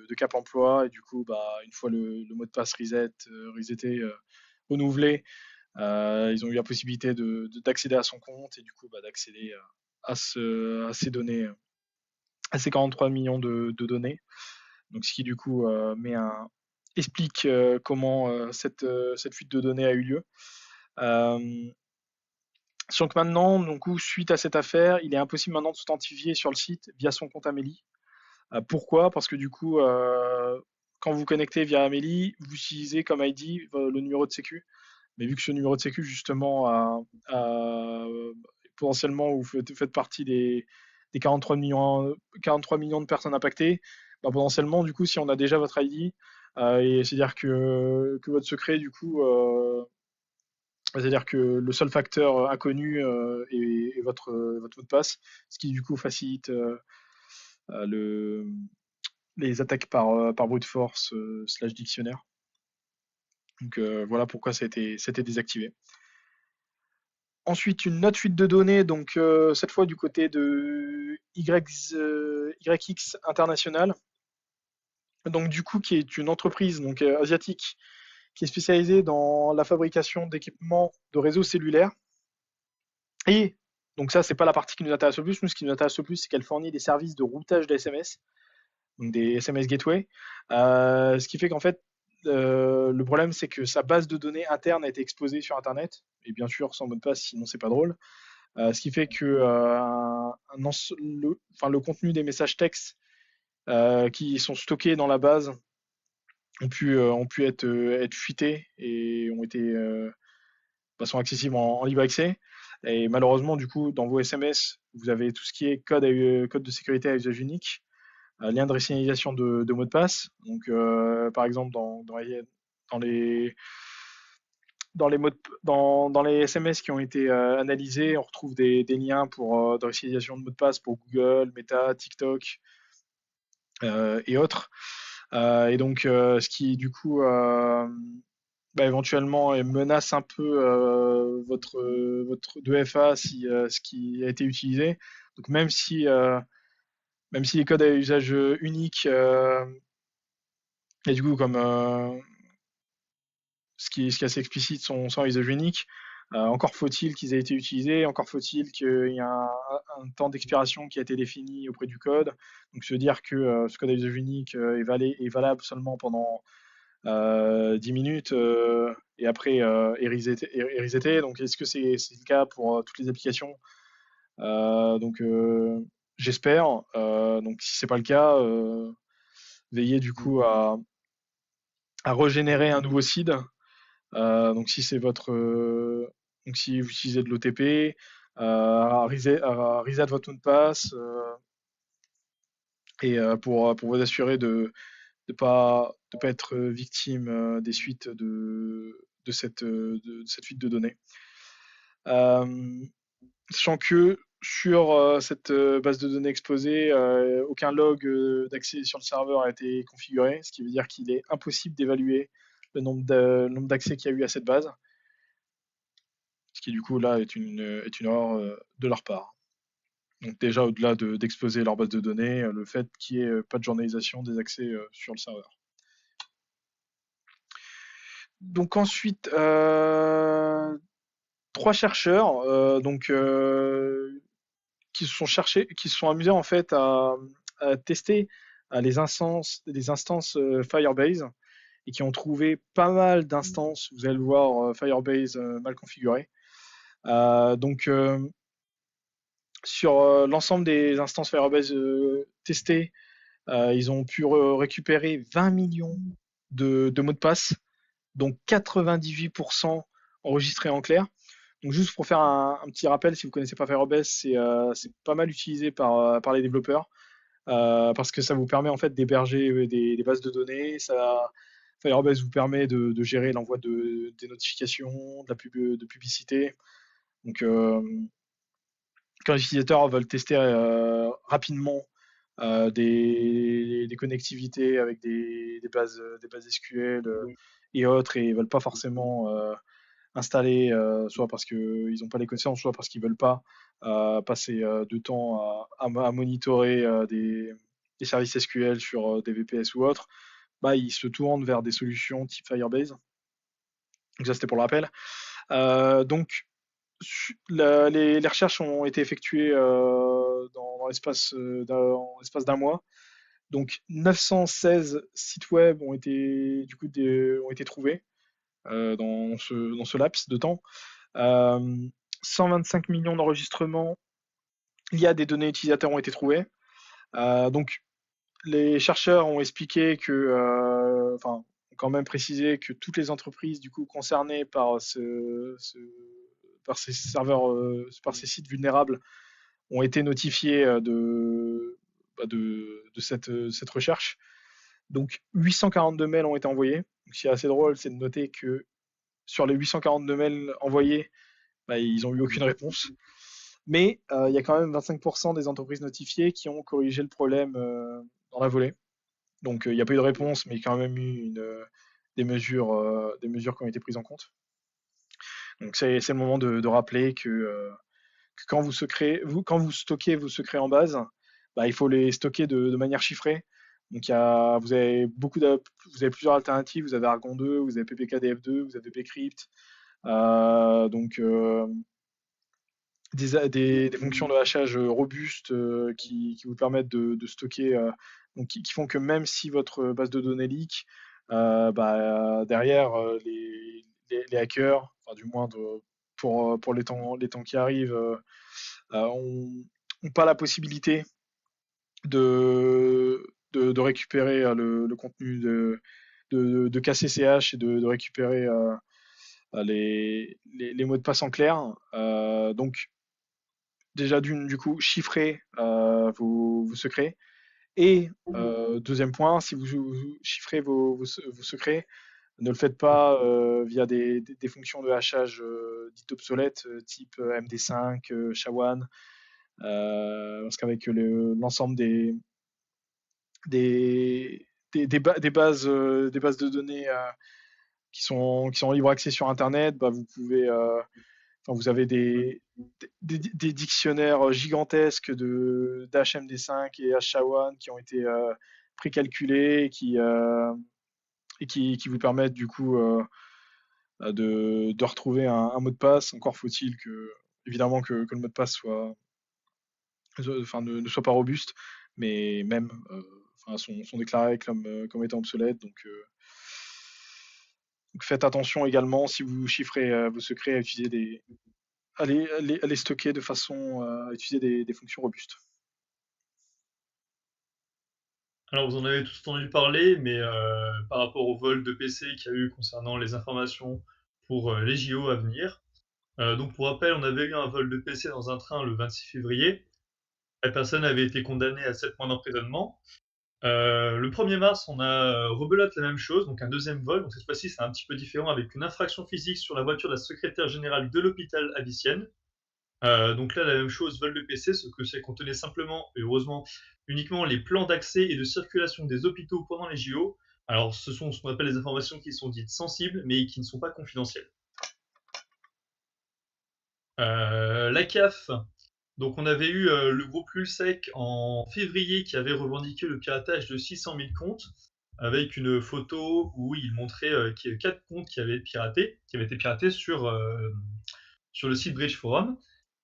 de Cap Emploi, et du coup, une fois le mot de passe reseté, renouvelé, ils ont eu la possibilité d'accéder à son compte, et du coup d'accéder à ces données, à ces 43 millions de données. Donc ce qui du coup explique comment cette fuite de données a eu lieu. Euh, donc maintenant, donc, suite à cette affaire, il est impossible maintenant de s'authentifier sur le site via son compte Amélie. Pourquoi? Parce que du coup, quand vous connectez via Amélie, vous utilisez comme ID le numéro de sécu. Mais vu que ce numéro de sécu, justement, potentiellement, vous faites partie des 43 millions de personnes impactées, potentiellement, du coup, si on a déjà votre ID, et c'est-à-dire que votre secret, du coup, c'est-à-dire que le seul facteur inconnu est votre mot de passe, ce qui du coup facilite le, les attaques par brute force slash dictionnaire. Donc voilà pourquoi c'était désactivé. Ensuite, une autre fuite de données, donc cette fois du côté de YX International, donc du coup qui est une entreprise donc asiatique qui est spécialisée dans la fabrication d'équipements de réseaux cellulaires. Et donc ça, c'est pas la partie qui nous intéresse le plus. Nous, ce qui nous intéresse le plus, c'est qu'elle fournit des services de routage de SMS, donc des SMS gateway. Ce qui fait qu'en fait, le problème, c'est que sa base de données interne a été exposée sur Internet, et bien sûr sans mot de passe, sinon c'est pas drôle. Ce qui fait que le contenu des messages textes qui sont stockés dans la base ont pu être fuités et ont été sont accessibles en libre accès. Et malheureusement, du coup, dans vos SMS, vous avez tout ce qui est code de sécurité à usage unique, lien de resignalisation de mots de passe. Donc, par exemple, dans les dans les SMS qui ont été analysés, on retrouve des liens pour de resignalisation de mots de passe pour Google, Meta, TikTok et autres. Et donc, ce qui du coup éventuellement menace un peu votre 2FA si ce qui a été utilisé. Donc même si les codes à usage unique et du coup comme ce qui est assez explicite sont à usage unique, encore faut-il qu'ils aient été utilisés, encore faut-il qu'il y ait un temps d'expiration qui a été défini auprès du code. Donc se dire que ce code à usage unique est valable seulement pendant 10 minutes et après est reseté. Donc est-ce que c'est le cas pour toutes les applications donc j'espère. Donc si c'est pas le cas, veillez du coup à régénérer un nouveau seed. Donc si c'est votre donc si vous utilisez de l'OTP, à reset votre mot de passe et pour vous assurer de pas être victime des suites de cette fuite de données. Sachant que sur cette base de données exposée, aucun log d'accès sur le serveur a été configuré, ce qui veut dire qu'il est impossible d'évaluer le nombre d'accès qu'il y a eu à cette base, ce qui du coup là est une erreur de leur part. Donc déjà au-delà d'exposer leur base de données, le fait qu'il n'y ait pas de journalisation des accès sur le serveur. Donc ensuite, trois chercheurs qui se sont amusés en fait à tester les instances Firebase et qui ont trouvé pas mal d'instances, vous allez le voir, Firebase mal configurées. Donc sur l'ensemble des instances Firebase testées, ils ont pu récupérer 20 millions de mots de passe, donc 98% enregistrés en clair. Donc juste pour faire un petit rappel, si vous ne connaissez pas Firebase, c'est pas mal utilisé par les développeurs parce que ça vous permet en fait d'héberger des bases de données. Firebase vous permet de gérer l'envoi des notifications, de publicité. Donc quand les utilisateurs veulent tester rapidement des connectivités avec des bases SQL et autres et ils veulent pas forcément installer, soit parce qu'ils n'ont pas les connaissances, soit parce qu'ils veulent pas passer de temps à monitorer des services SQL sur des VPS ou autres, bah, ils se tournent vers des solutions type Firebase. Donc ça, c'était pour le rappel. Donc, les recherches ont été effectuées dans l'espace d'un mois. Donc 916 sites web ont été ont été trouvés dans ce laps de temps. 125 millions d'enregistrements liés à des données utilisateurs ont été trouvés. Donc les chercheurs ont expliqué ont quand même précisé que toutes les entreprises du coup concernées par par ces serveurs, par ces sites vulnérables ont été notifiées de cette recherche. Donc 842 mails ont été envoyés. Donc, ce qui est assez drôle, c'est de noter que sur les 842 mails envoyés, bah, ils n'ont eu aucune réponse. Mais il y a quand même 25% des entreprises notifiées qui ont corrigé le problème dans la volée. Donc il n'y a pas eu de réponse, mais quand même eu des mesures qui ont été prises en compte. Donc c'est le moment de rappeler que quand vous stockez vos secrets en base, bah, il faut les stocker de manière chiffrée. Donc vous avez plusieurs alternatives. Vous avez Argon 2, vous avez PPKDF2, vous avez Bcrypt. Donc des fonctions de hachage robustes qui vous permettent de stocker, donc qui font que même si votre base de données leak, derrière les hackers, enfin, du moins pour les temps qui arrivent, ont pas la possibilité de récupérer le contenu de KCCH et de récupérer les mots de passe en clair. Donc déjà du coup, chiffrez vos secrets. Et deuxième point, si vous chiffrez vos secrets, ne le faites pas via des fonctions de hachage dites obsolètes, type MD5, SHA-1, parce qu'avec l'ensemble des bases de données qui sont en libre accès sur Internet, bah, vous avez des dictionnaires gigantesques d'HMD5 et HSHA-1 qui ont été précalculés qui vous permettent du coup de retrouver un mot de passe. Encore faut-il évidemment que le mot de passe ne soit pas robuste, mais même sont déclarés comme étant obsolètes. Donc faites attention également si vous chiffrez vos secrets à les stocker de façon à utiliser des fonctions robustes. Alors, vous en avez tous entendu parler, mais par rapport au vol de PC qu'il y a eu concernant les informations pour les JO à venir. Donc, pour rappel, on avait eu un vol de PC dans un train le 26 février. La personne avait été condamnée à 7 mois d'emprisonnement. Le 1er mars, on a rebelote la même chose, donc un deuxième vol. Donc, cette fois-ci, c'est un petit peu différent avec une infraction physique sur la voiture de la secrétaire générale de l'hôpital à Viciennes. Donc là, la même chose, vol de PC, ce que c'est contenait simplement, et heureusement, uniquement les plans d'accès et de circulation des hôpitaux pendant les JO. Alors, ce sont ce qu'on appelle les informations qui sont dites sensibles, mais qui ne sont pas confidentielles. La CAF, donc on avait eu le groupe Lulsec en février qui avait revendiqué le piratage de 600 000 comptes, avec une photo où il montrait qu'il y avait 4 comptes qui avaient été piratés sur le site Bridge Forum.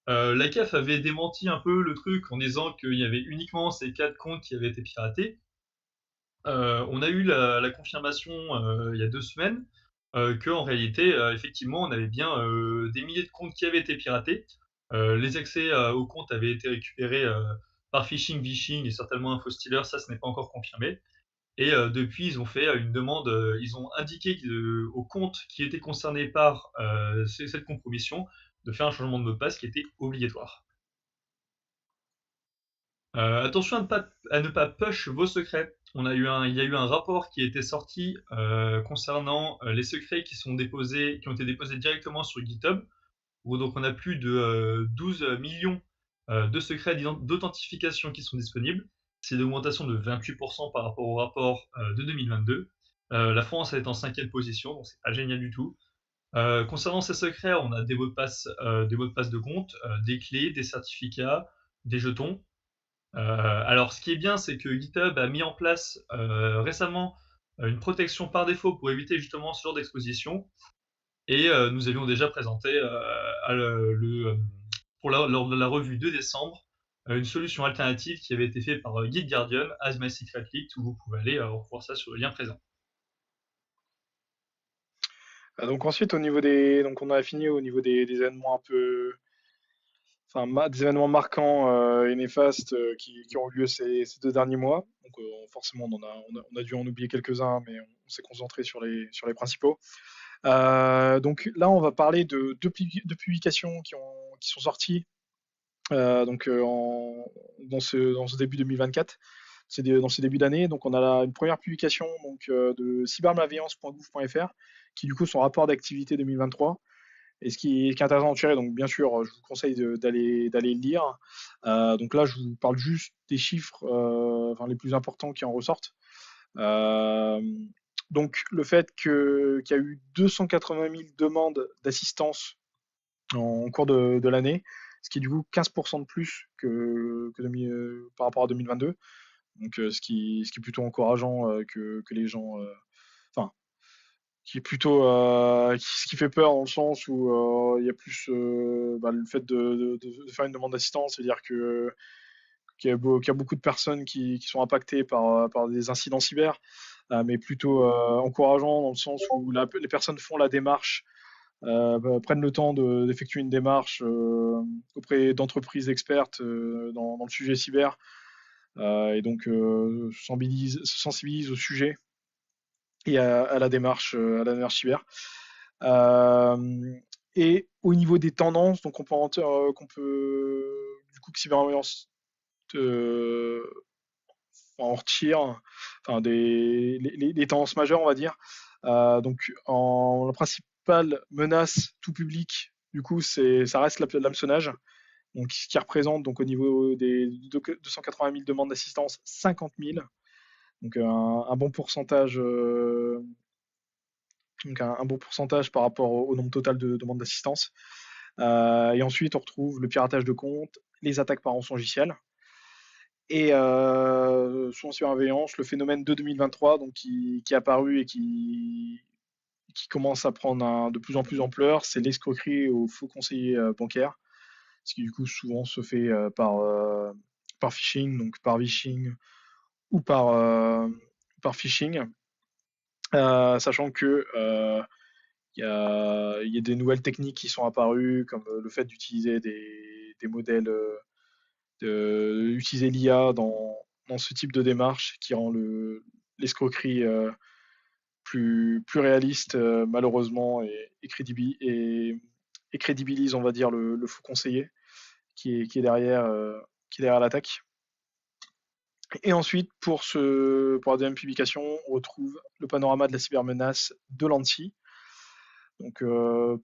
La CAF avait démenti un peu le truc en disant qu'il y avait uniquement ces 4 comptes qui avaient été piratés. On a eu la confirmation il y a 2 semaines qu'en réalité, effectivement, on avait bien des milliers de comptes qui avaient été piratés. Les accès aux comptes avaient été récupérés par phishing, vishing et certainement infostealer, ça ce n'est pas encore confirmé. Et depuis, ils ont fait une demande, ils ont indiqué aux comptes qui étaient concernés par cette compromission de faire un changement de mot de passe qui était obligatoire. Attention à ne pas push vos secrets. Il y a eu un rapport qui a été sorti concernant les secrets qui ont été déposés directement sur GitHub, où donc on a plus de 12 millions de secrets d'authentification qui sont disponibles. C'est une augmentation de 28% par rapport au rapport de 2022. La France est en 5e position, donc c'est pas génial du tout. Concernant ces secrets, on a des mots de passe de compte, des clés, des certificats, des jetons. Alors, ce qui est bien, c'est que GitHub a mis en place récemment une protection par défaut pour éviter justement ce genre d'exposition. Et nous avions déjà présenté lors de la revue de décembre une solution alternative qui avait été faite par GitGuardian, As My Secret Leaked, où vous pouvez aller voir ça sur le lien présent. Donc ensuite, donc on a fini au niveau des événements des événements marquants et néfastes qui ont eu lieu ces 2 derniers mois. Donc forcément, on a dû en oublier quelques-uns, mais on s'est concentré sur les principaux. Donc là, on va parler de deux publications qui sont sorties dans ce début 2024. Dans ce début d'année. Donc on a une première publication de cybermalveillance.gouv.fr qui du coup son rapport d'activité 2023. Et ce qui est intéressant de tirer, donc bien sûr, je vous conseille d'aller le lire. Donc là, je vous parle juste des chiffres les plus importants qui en ressortent. Euh, donc le fait qu'il y a eu 280 000 demandes d'assistance en cours de l'année, ce qui est du coup 15% de plus par rapport à 2022. Donc ce qui est plutôt encourageant que les gens... Enfin, qui est plutôt ce qui fait peur dans le sens où il y a plus le fait de faire une demande d'assistance, c'est-à-dire qu'il y a beaucoup de personnes qui sont impactées par des incidents cyber, mais plutôt encourageant dans le sens où les personnes font la démarche, prennent le temps d'effectuer une démarche auprès d'entreprises expertes dans le sujet cyber, et donc se sensibilisent au sujet et à la démarche cyber. Euh, et au niveau des tendances, donc du coup, que Cyberviolence euh, en retire, enfin les tendances majeures, on va dire. Donc, la principale menace tout public, du coup, ça reste l'hameçonnage. Donc, ce qui représente, donc, au niveau des 280 000 demandes d'assistance, 50 000. Donc, un bon pourcentage. Donc un bon pourcentage par rapport au nombre total de demandes d'assistance. Et ensuite, on retrouve le piratage de comptes, les attaques par rançongiciel. Et sous surveillance, le phénomène de 2023, donc qui est apparu et qui commence à prendre de plus en plus d'ampleur, c'est l'escroquerie aux faux conseillers bancaires, ce qui du coup souvent se fait par phishing, donc par vishing ou par phishing, sachant que il y a des nouvelles techniques qui sont apparues, comme le fait d'utiliser des modèles, d'utiliser l'IA dans ce type de démarche qui rend l'escroquerie plus réaliste, malheureusement, et crédibilise, on va dire, le faux conseiller qui est derrière l'attaque. Et ensuite, pour la deuxième publication, on retrouve le panorama de la cybermenace de l'ANSSI. Donc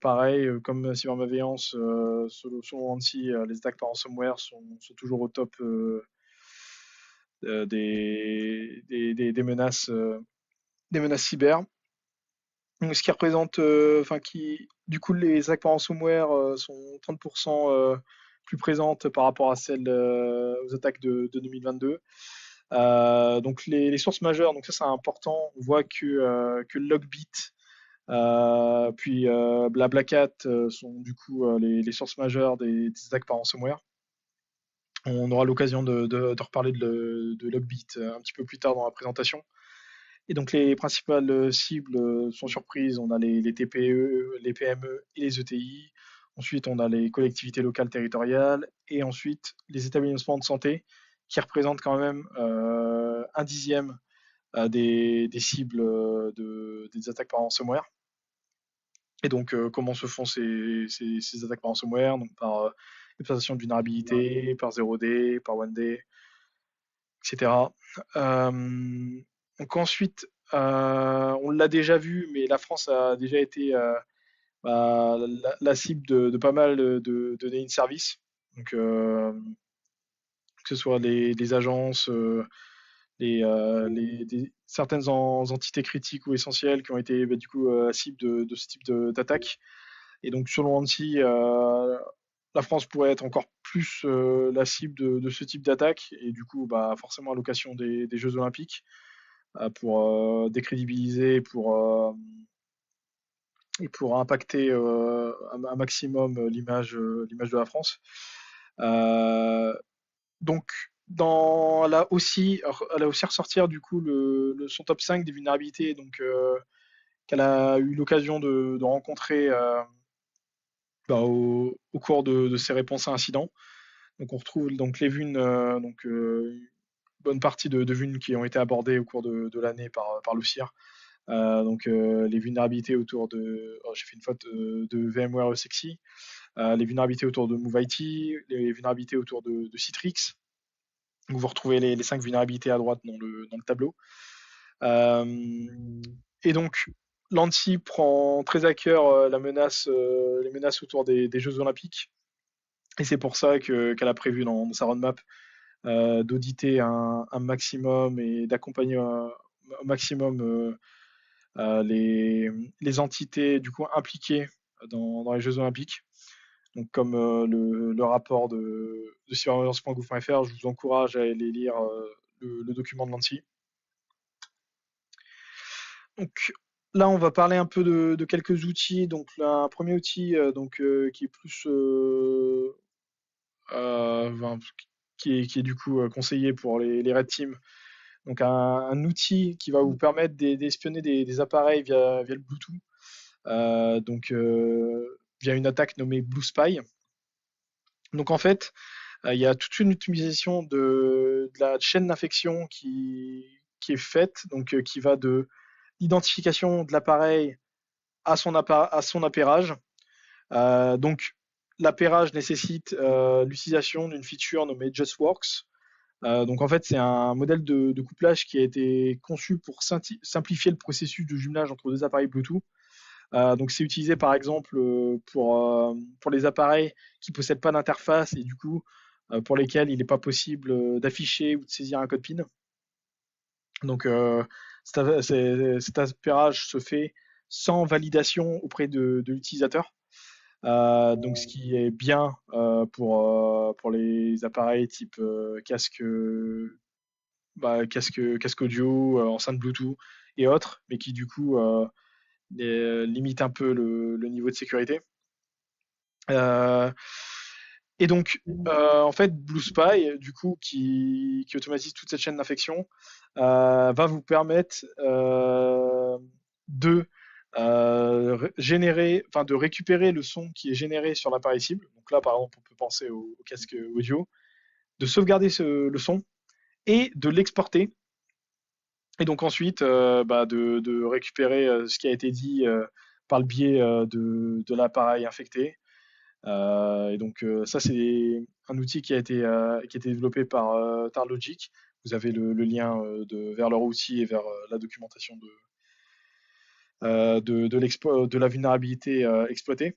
pareil, comme cybermalveillance, selon ANSSI, les attaques par ransomware sont toujours au top des menaces cyber. Donc, ce qui représente, enfin du coup, les attaques par ransomware sont 30% plus présentes par rapport à celles aux attaques de 2022. Donc les sources majeures, donc ça c'est important. On voit que Logbit, puis Blablacat sont du coup les sources majeures des attaques par ransomware. On aura l'occasion de reparler de Logbit un petit peu plus tard dans la présentation. Et donc les principales cibles sont surprises. On a les TPE, les PME et les ETI. Ensuite, on a les collectivités locales territoriales. Et ensuite, les établissements de santé, qui représentent quand même un dixième des cibles des attaques par ransomware. Et donc, comment se font ces attaques par ransomware? Donc, par l'exploitation de vulnérabilité, par 0D, par 1D, etc. Donc ensuite, on l'a déjà vu, mais la France a déjà été la cible de pas mal de données de services. Donc, que ce soit les agences, certaines entités critiques ou essentielles qui ont été du coup cibles de ce type d'attaque. Et donc, selon ANSSI, la France pourrait être encore plus la cible de ce type d'attaque, et du coup, forcément à l'occasion des Jeux Olympiques, pour décrédibiliser et pour impacter un maximum l'image de la France. Euh, donc, elle a aussi ressortir du coup son top 5 des vulnérabilités, donc qu'elle a eu l'occasion de rencontrer au cours de ces réponses à incidents. Donc on retrouve donc les vunes, bonne partie de vunes qui ont été abordées au cours de l'année par le CIR. Donc les vulnérabilités autour j'ai fait une faute de VMware Sexy, les vulnérabilités autour de MoveIT, les vulnérabilités autour de Citrix. Donc, vous retrouvez les 5 vulnérabilités à droite dans le tableau. Et donc, l'ANSSI prend très à cœur les menaces autour des Jeux Olympiques. Et c'est pour ça qu'elle a prévu dans sa roadmap d'auditer un maximum et d'accompagner au maximum les entités du coup impliquées dans les Jeux Olympiques. Donc comme le rapport de cyberviolence.gouv.fr, je vous encourage à aller lire le document de l'ANSSI. Donc là, on va parler un peu de quelques outils. Donc là, un premier outil qui est plus enfin, qui est du coup conseillé pour les red teams. Donc un outil qui va vous permettre d'espionner des appareils via le Bluetooth. Via une attaque nommée Blue Spy. Donc en fait, il y a toute une utilisation de la chaîne d'infection qui est faite, donc qui va de l'identification de l'appareil à son appairage. Donc l'appairage nécessite l'utilisation d'une feature nommée JustWorks. Donc en fait, c'est un modèle de couplage qui a été conçu pour simplifier le processus de jumelage entre deux appareils Bluetooth. Donc c'est utilisé par exemple pour les appareils qui ne possèdent pas d'interface et du coup pour lesquels il n'est pas possible d'afficher ou de saisir un code PIN. Donc cet appairage se fait sans validation auprès de l'utilisateur. Donc ce qui est bien pour les appareils type casque audio, enceinte Bluetooth et autres, mais qui du coup limite un peu le niveau de sécurité. Et donc, en fait, Blue Spy, du coup, qui automatise toute cette chaîne d'infection, va vous permettre de de récupérer le son qui est généré sur l'appareil cible. Donc là, par exemple, on peut penser au casque audio, de sauvegarder le son et de l'exporter. Et donc ensuite, de récupérer ce qui a été dit par le biais de l'appareil infecté. Et donc ça, c'est un outil qui a été développé par Tarlogic. Vous avez le lien vers leur outil et vers la documentation de la vulnérabilité exploitée.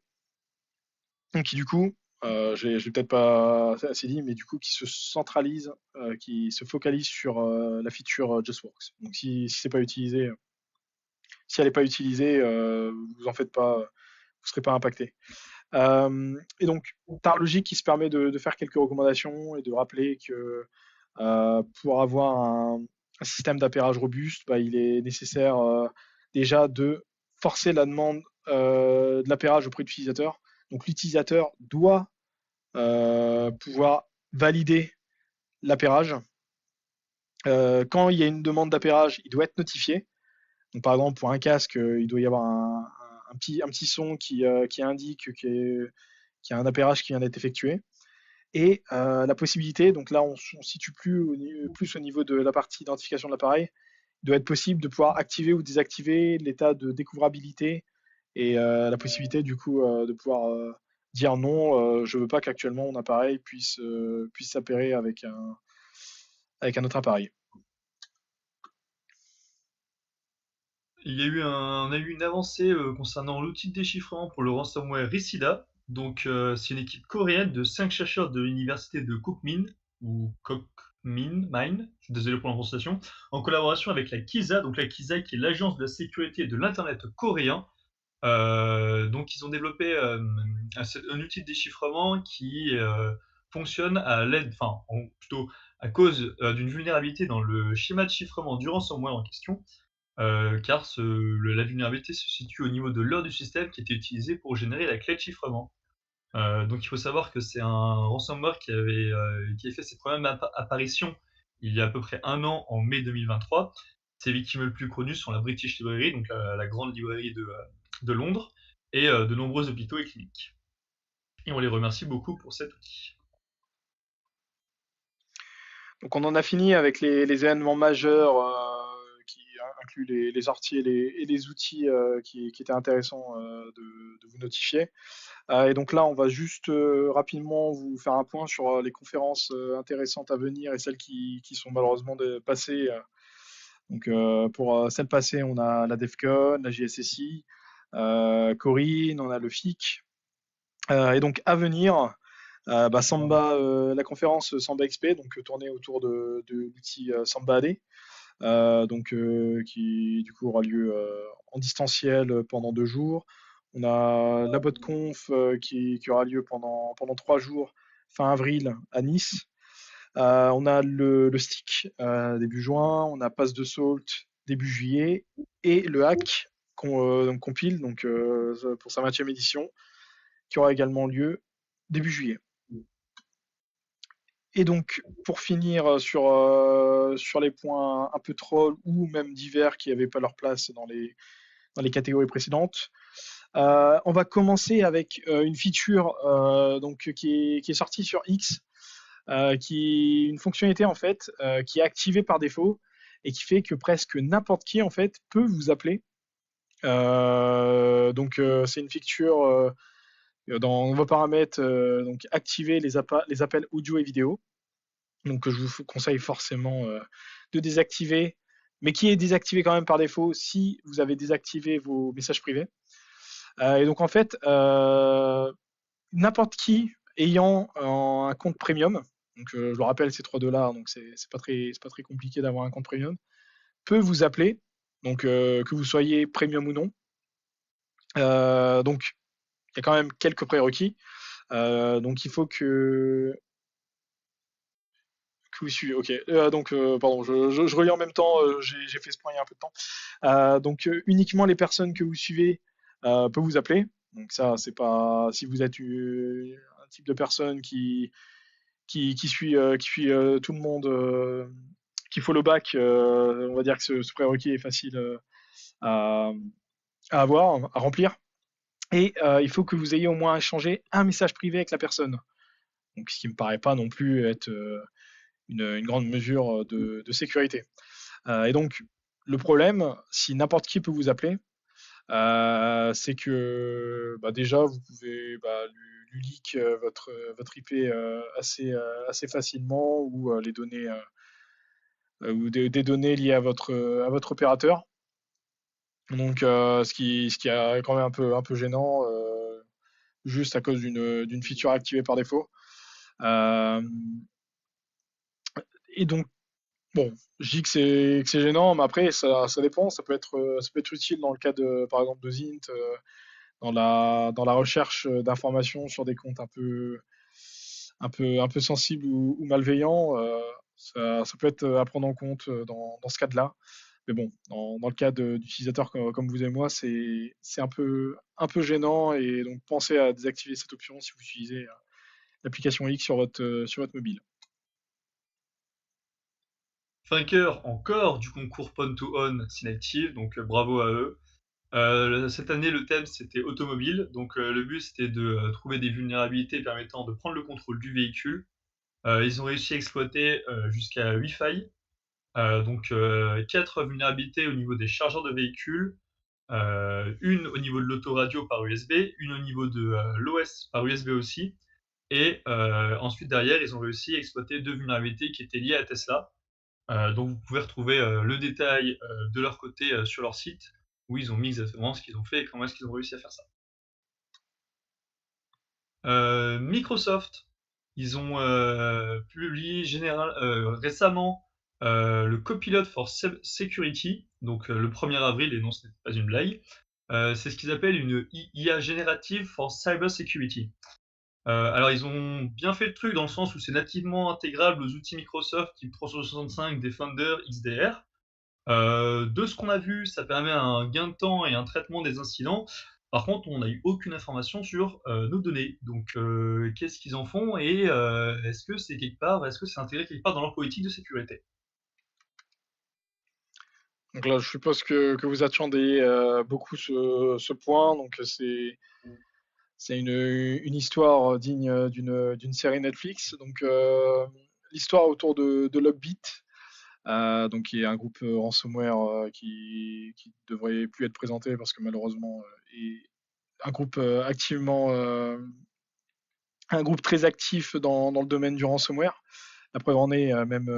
Donc qui du coup, je l'ai peut-être pas assez dit, mais du coup qui se centralise, qui se focalise sur la feature JustWorks. Donc si c'est pas utilisé, si elle n'est pas utilisée, vous en faites pas, vous ne serez pas impacté. Et donc, Tarlogic qui se permet de faire quelques recommandations et de rappeler que pour avoir un système d'appairage robuste, il est nécessaire déjà de forcer la demande de l'appairage auprès de l'utilisateur. Donc, l'utilisateur doit pouvoir valider l'appairage. Quand il y a une demande d'appairage, il doit être notifié. Donc, par exemple, pour un casque, il doit y avoir un petit son qui indique qu'il y a un appairage qui vient d'être effectué. Et la possibilité, donc là on ne situe plus au niveau de la partie identification de l'appareil, il doit être possible de pouvoir activer ou désactiver l'état de découvrabilité et la possibilité du coup de pouvoir dire non, je ne veux pas qu'actuellement mon appareil puisse s'appairer avec un autre appareil. On a eu une avancée concernant l'outil de déchiffrement pour le ransomware Ricida. Donc, c'est une équipe coréenne de 5 chercheurs de l'université de Kookmin, ou Kookmin Mine, je suis désolé pour la prononciation, en collaboration avec la KISA, donc la KISA qui est l'agence de la sécurité de l'Internet coréen. Donc, ils ont développé un outil de déchiffrement qui fonctionne à l'aide, plutôt à cause d'une vulnérabilité dans le schéma de chiffrement du ransomware en question. Car la vulnérabilité se situe au niveau de l'heure du système qui était utilisée pour générer la clé de chiffrement. Donc il faut savoir que c'est un ransomware qui avait fait ses premières apparitions il y a à peu près un an, en mai 2023. Ses victimes les plus connues sont la British Library, donc la grande librairie de Londres, et de nombreux hôpitaux et cliniques. Et on les remercie beaucoup pour cet outil. Donc on en a fini avec les événements majeurs qui incluent les orties et les outils qui étaient intéressants de vous notifier. Et donc là, on va juste rapidement vous faire un point sur les conférences intéressantes à venir et celles qui sont malheureusement passées. Donc pour celles passées, on a la DEFCON, la JSSI, Corinne, on a le FIC. Et donc à venir, Samba, la conférence Samba XP, donc tournée autour de l'outil Samba AD. qui du coup aura lieu en distanciel pendant 2 jours. On a la BotConf qui aura lieu pendant 3 jours fin avril à Nice. On a le Stick début juin, on a Pass de Salt début juillet et le Hack donc compile pour sa 20e édition qui aura également lieu début juillet. Et donc, pour finir sur les points un peu troll ou même divers qui n'avaient pas leur place dans les catégories précédentes, on va commencer avec une feature qui est sortie sur X, une fonctionnalité en fait qui est activée par défaut et qui fait que presque n'importe qui en fait peut vous appeler. C'est une feature dans vos paramètres, donc activer les appels audio et vidéo. Donc je vous conseille forcément de désactiver, mais qui est désactivé quand même par défaut si vous avez désactivé vos messages privés. Et donc en fait, n'importe qui ayant un compte premium, donc je le rappelle ces 3 $, donc c'est pas très compliqué d'avoir un compte premium, peut vous appeler, donc que vous soyez premium ou non. Donc il y a quand même quelques prérequis. Donc il faut que vous suivez. Ok. Pardon, je relis en même temps. J'ai fait ce point il y a un peu de temps. Uniquement les personnes que vous suivez peuvent vous appeler. Donc ça, c'est pas si vous êtes un type de personne qui suit tout le monde, qui follow back. On va dire que ce prérequis est facile à, à avoir, à remplir. Et il faut que vous ayez au moins échangé un message privé avec la personne. Donc, ce qui me paraît pas non plus être une grande mesure de sécurité. Et donc, le problème, si n'importe qui peut vous appeler, c'est que déjà, vous pouvez lui leak votre IP assez facilement ou les données ou des données liées à votre opérateur. Donc, ce qui est quand même un peu gênant, juste à cause d'une feature activée par défaut. Et donc, bon, je dis que c'est gênant, mais après, ça dépend. Ça peut être utile dans le cas par exemple, de Zint, dans la recherche d'informations sur des comptes un peu sensibles ou malveillants. Ça peut être à prendre en compte dans ce cas-là. Mais bon, dans le cas d'utilisateurs comme vous et moi, c'est un peu gênant. Et donc, pensez à désactiver cette option si vous utilisez l'application X sur votre mobile. Vainqueur encore du concours Pwn to Own Synactive, donc bravo à eux. Cette année, le thème c'était automobile, donc le but c'était de trouver des vulnérabilités permettant de prendre le contrôle du véhicule. Ils ont réussi à exploiter jusqu'à 8 failles, donc 4 vulnérabilités au niveau des chargeurs de véhicules, une au niveau de l'autoradio par USB, une au niveau de l'OS par USB aussi, et ensuite derrière ils ont réussi à exploiter 2 vulnérabilités qui étaient liées à Tesla. Donc vous pouvez retrouver le détail de leur côté sur leur site, où ils ont mis exactement ce qu'ils ont fait et comment est-ce qu'ils ont réussi à faire ça. Microsoft, ils ont publié récemment le Copilot for Security, donc le 1er avril, et non, ce n'est pas une blague. C'est ce qu'ils appellent une IA générative for Cyber Security. Alors ils ont bien fait le truc dans le sens où c'est nativement intégrable aux outils Microsoft type 365, Defender, XDR. De ce qu'on a vu, ça permet un gain de temps et un traitement des incidents. Par contre, on n'a eu aucune information sur nos données. Donc, qu'est-ce qu'ils en font et est-ce que c'est intégré quelque part dans leur politique de sécurité? Donc là, je suppose que vous attendez beaucoup ce point. Donc c'est une histoire digne d'une série Netflix. Donc l'histoire autour de Lockbit, donc qui est un groupe ransomware qui devrait plus être présenté parce que malheureusement est un groupe un groupe très actif dans le domaine du ransomware. La preuve en est même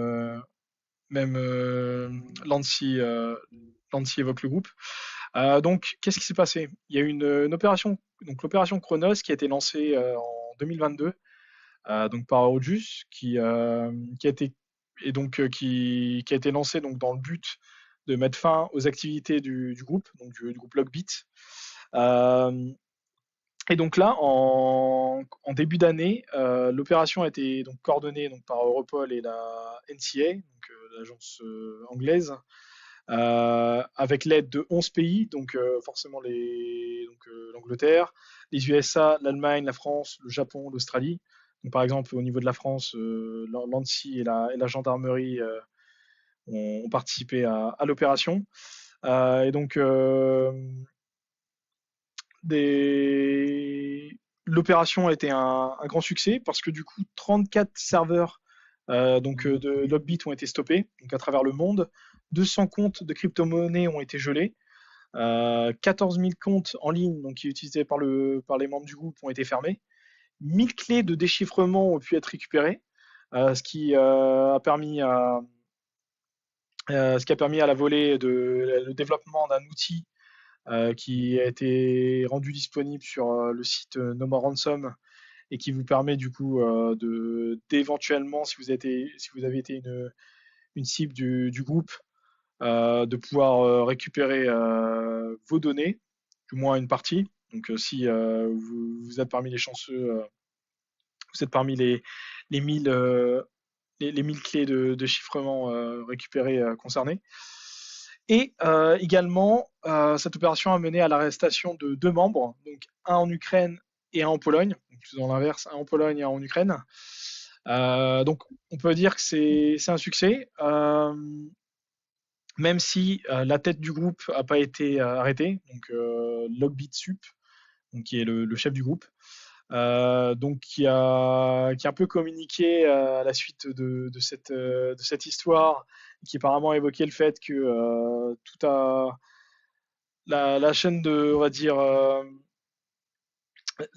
Lancy évoque le groupe. Donc, qu'est-ce qui s'est passé? Il y a eu une opération, donc l'opération Chronos, qui a été lancée en 2022, donc par Audus, qui a été et donc qui a été lancé donc dans le but de mettre fin aux activités du groupe, donc du groupe Lockbit. Euh, et donc là, en début d'année, l'opération a été donc coordonnée donc par Europol et la NCA, donc l'agence anglaise, avec l'aide de 11 pays, donc forcément l'Angleterre, les USA, l'Allemagne, la France, le Japon, l'Australie. Donc, par exemple, au niveau de la France, l'ANSSI et la gendarmerie ont participé à l'opération. Et donc, l'opération a été un grand succès parce que du coup, 34 serveurs de Lockbit ont été stoppés donc à travers le monde. 200 comptes de crypto-monnaies ont été gelés. 14 000 comptes en ligne donc, qui utilisés par les membres du groupe ont été fermés. 1000 clés de déchiffrement ont pu être récupérées, ce qui a permis à la volée le développement d'un outil qui a été rendu disponible sur le site No More Ransom et qui vous permet du coup d'éventuellement, si vous avez été une cible du groupe, de pouvoir récupérer vos données, du moins une partie. Donc si vous êtes parmi les chanceux, vous êtes parmi les 1000 les 1000 clés de chiffrement récupérées concernées. Et également, cette opération a mené à l'arrestation de 2 membres, donc un en Ukraine et un en Pologne, donc dans l'inverse, un en Pologne et un en Ukraine. Donc on peut dire que c'est un succès, même si la tête du groupe n'a pas été arrêtée, donc Lockbit Sup, donc, qui est le chef du groupe, donc qui a un peu communiqué à la suite de cette histoire, qui apparemment évoquait le fait que tout a la chaîne de, on va dire,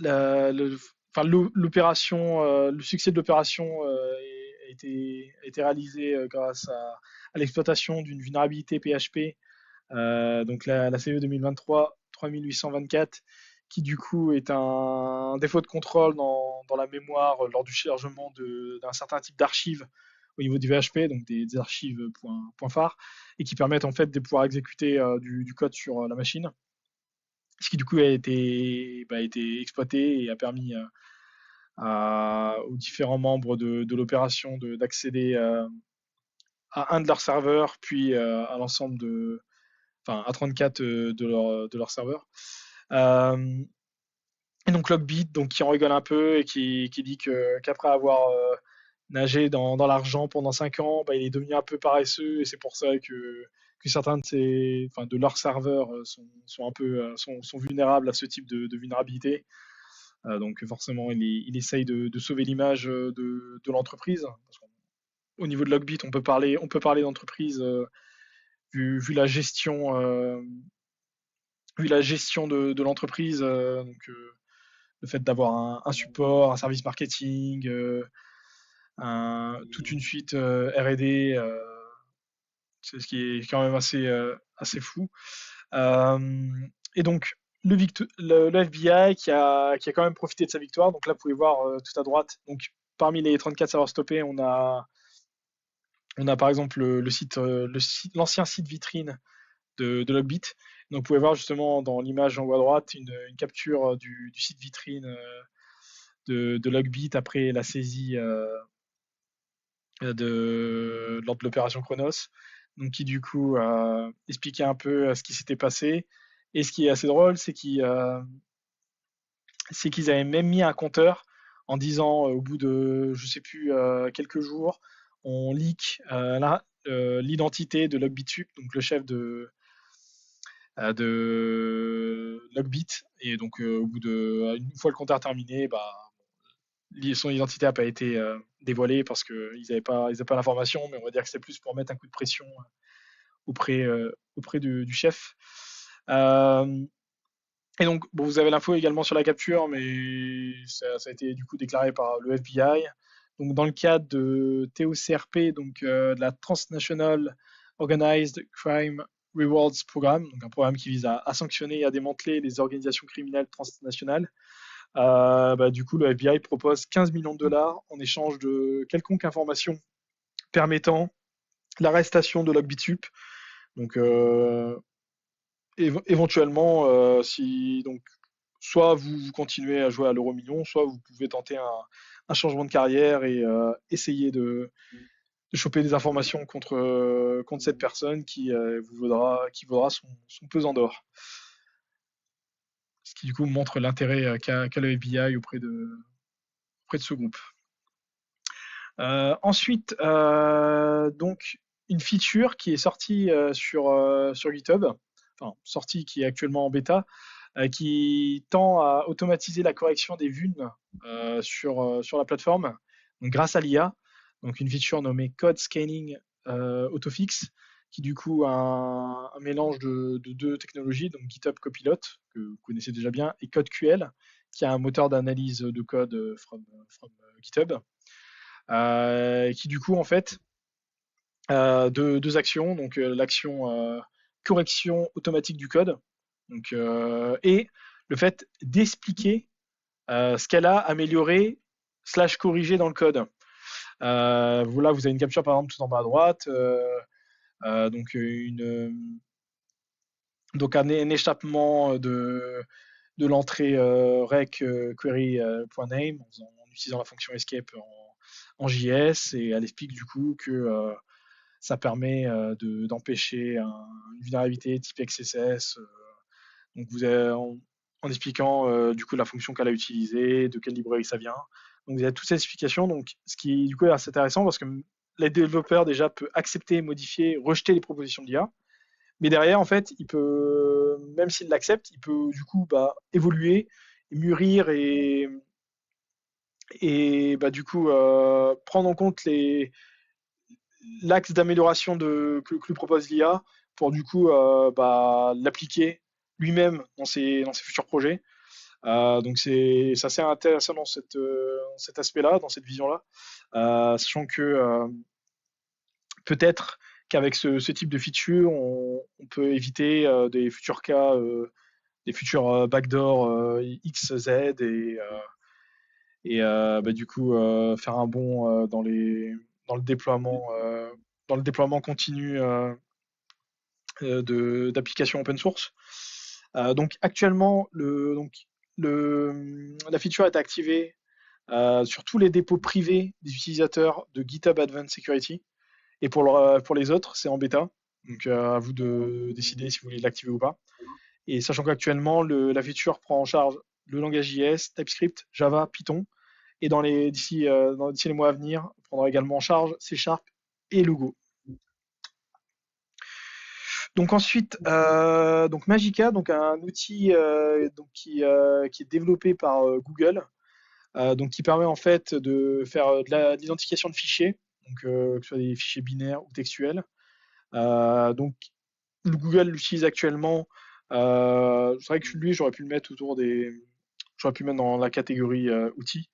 enfin, l'opération, le succès de l'opération a été réalisé grâce à l'exploitation d'une vulnérabilité PHP, donc la CVE 2023 3824, qui du coup est un défaut de contrôle dans la mémoire lors du chargement d'un certain type d'archives au niveau du VHP, donc des archives point phare, et qui permettent en fait de pouvoir exécuter du code sur la machine. Ce qui du coup a été exploité et a permis aux différents membres de l'opération d'accéder à un de leurs serveurs, puis à l'ensemble enfin à 34 de leurs serveurs. Et donc Lockbit, donc qui en rigole un peu et qui dit qu'après avoir nagé dans l'argent pendant 5 ans, bah, il est devenu un peu paresseux et c'est pour ça que certains de leurs serveurs sont un peu sont vulnérables à ce type de vulnérabilité. Donc forcément, il essaye de sauver l'image de l'entreprise. Au niveau de Lockbit, on peut parler d'entreprise vu la gestion de l'entreprise, le fait d'avoir un support, un service marketing, toute une suite R&D, c'est ce qui est quand même assez fou. Et donc le FBI qui a quand même profité de sa victoire. Donc là, vous pouvez voir tout à droite. Donc parmi les 34 serveurs stoppés, on a par exemple l'ancien site vitrine de Lockbit. Donc vous pouvez voir justement dans l'image en haut à droite une capture du site vitrine de Lockbit après la saisie lors de l'opération Chronos. Donc qui du coup expliquait un peu ce qui s'était passé. Et ce qui est assez drôle, c'est qu'ils avaient même mis un compteur en disant au bout de, je sais plus, quelques jours, on leak l'identité de Lockbitsup, donc le chef de Lockbit. Et donc, une fois le compteur terminé, bah, son identité n'a pas été dévoilée parce qu'ils n'avaient pas l'information, mais on va dire que c'était plus pour mettre un coup de pression auprès du chef. Et donc, bon, vous avez l'info également sur la capture, mais ça a été du coup déclaré par le FBI. Donc, dans le cadre de TOCRP, donc de la Transnational Organized Crime Rewards Program, donc un programme qui vise à sanctionner et à démanteler les organisations criminelles transnationales. Du coup, le FBI propose 15 millions de dollars en échange de quelconque information permettant l'arrestation de log Bitsup. Donc éventuellement, si donc soit vous continuez à jouer à l'euro million, soit vous pouvez tenter un changement de carrière et essayer de choper des informations contre cette personne qui vaudra son pesant d'or. Ce qui du coup montre l'intérêt qu'a le FBI auprès de ce groupe. Ensuite, donc une feature qui est sortie sur GitHub, enfin sortie qui est actuellement en bêta, qui tend à automatiser la correction des vulnes sur la plateforme, donc grâce à l'IA, donc une feature nommée Code Scanning Autofix, qui du coup a un mélange de deux technologies, donc GitHub Copilot, que vous connaissez déjà bien, et CodeQL, qui a un moteur d'analyse de code from GitHub, qui du coup en fait deux actions, donc l'action correction automatique du code, donc, et le fait d'expliquer ce qu'elle a amélioré slash corrigé dans le code. Voilà, vous avez une capture par exemple tout en bas à droite, donc donc un échappement de l'entrée rec query.name en utilisant la fonction escape en JS, et elle explique du coup que ça permet d'empêcher une vulnérabilité type XSS. Donc vous avez, en expliquant du coup la fonction qu'elle a utilisée, de quelle librairie ça vient. Donc vous avez toutes ces explications. Donc ce qui du coup est assez intéressant parce que les développeurs déjà peuvent accepter, modifier, rejeter les propositions de l'IA. Mais derrière, en fait, il peut, même s'il l'accepte, il peut du coup évoluer, mûrir et du coup prendre en compte l'axe d'amélioration que lui propose l'IA pour du coup l'appliquer lui-même dans ses futurs projets. Donc c'est assez intéressant cet aspect-là, dans cette vision-là, sachant que peut-être qu'avec ce type de feature, on peut éviter des futurs cas, des futurs backdoor X, Z et du coup faire un bond dans le dans le déploiement continu d'applications open source. Donc actuellement, la feature est activée sur tous les dépôts privés des utilisateurs de GitHub Advanced Security. Et pour les autres, c'est en bêta. Donc à vous de décider si vous voulez l'activer ou pas. Et sachant qu'actuellement, la feature prend en charge le langage JS, TypeScript, Java, Python. Et d'ici les mois à venir, on prendra également en charge C# et Logo. Donc ensuite, donc Magica, donc un outil qui est développé par Google, donc qui permet en fait de faire de l'identification de fichiers, donc que ce soit des fichiers binaires ou textuels. Donc Google l'utilise actuellement. C'est vrai que lui, j'aurais pu le mettre dans la catégorie outils.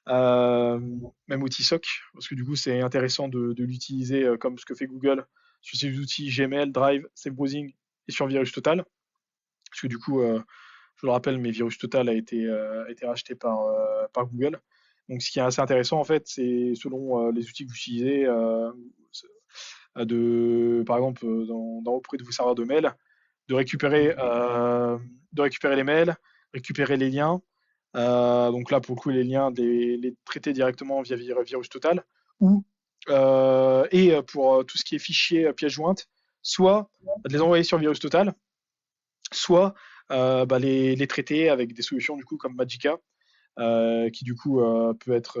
Même outil SOC, parce que du coup c'est intéressant de l'utiliser comme ce que fait Google sur ses outils Gmail, Drive, Safe Browsing et sur Virus Total. Parce que du coup, je le rappelle, mais Virus Total a été racheté par Google. Donc ce qui est assez intéressant en fait, c'est selon les outils que vous utilisez, par exemple auprès de vos serveurs de mail, de récupérer, de récupérer les mails, récupérer les liens. Donc là, pour le coup, les liens, les traiter directement via Virus Total, ou et pour tout ce qui est fichier pièces jointes, soit de les envoyer sur Virus Total, soit les traiter avec des solutions du coup comme Magica, qui du coup peut être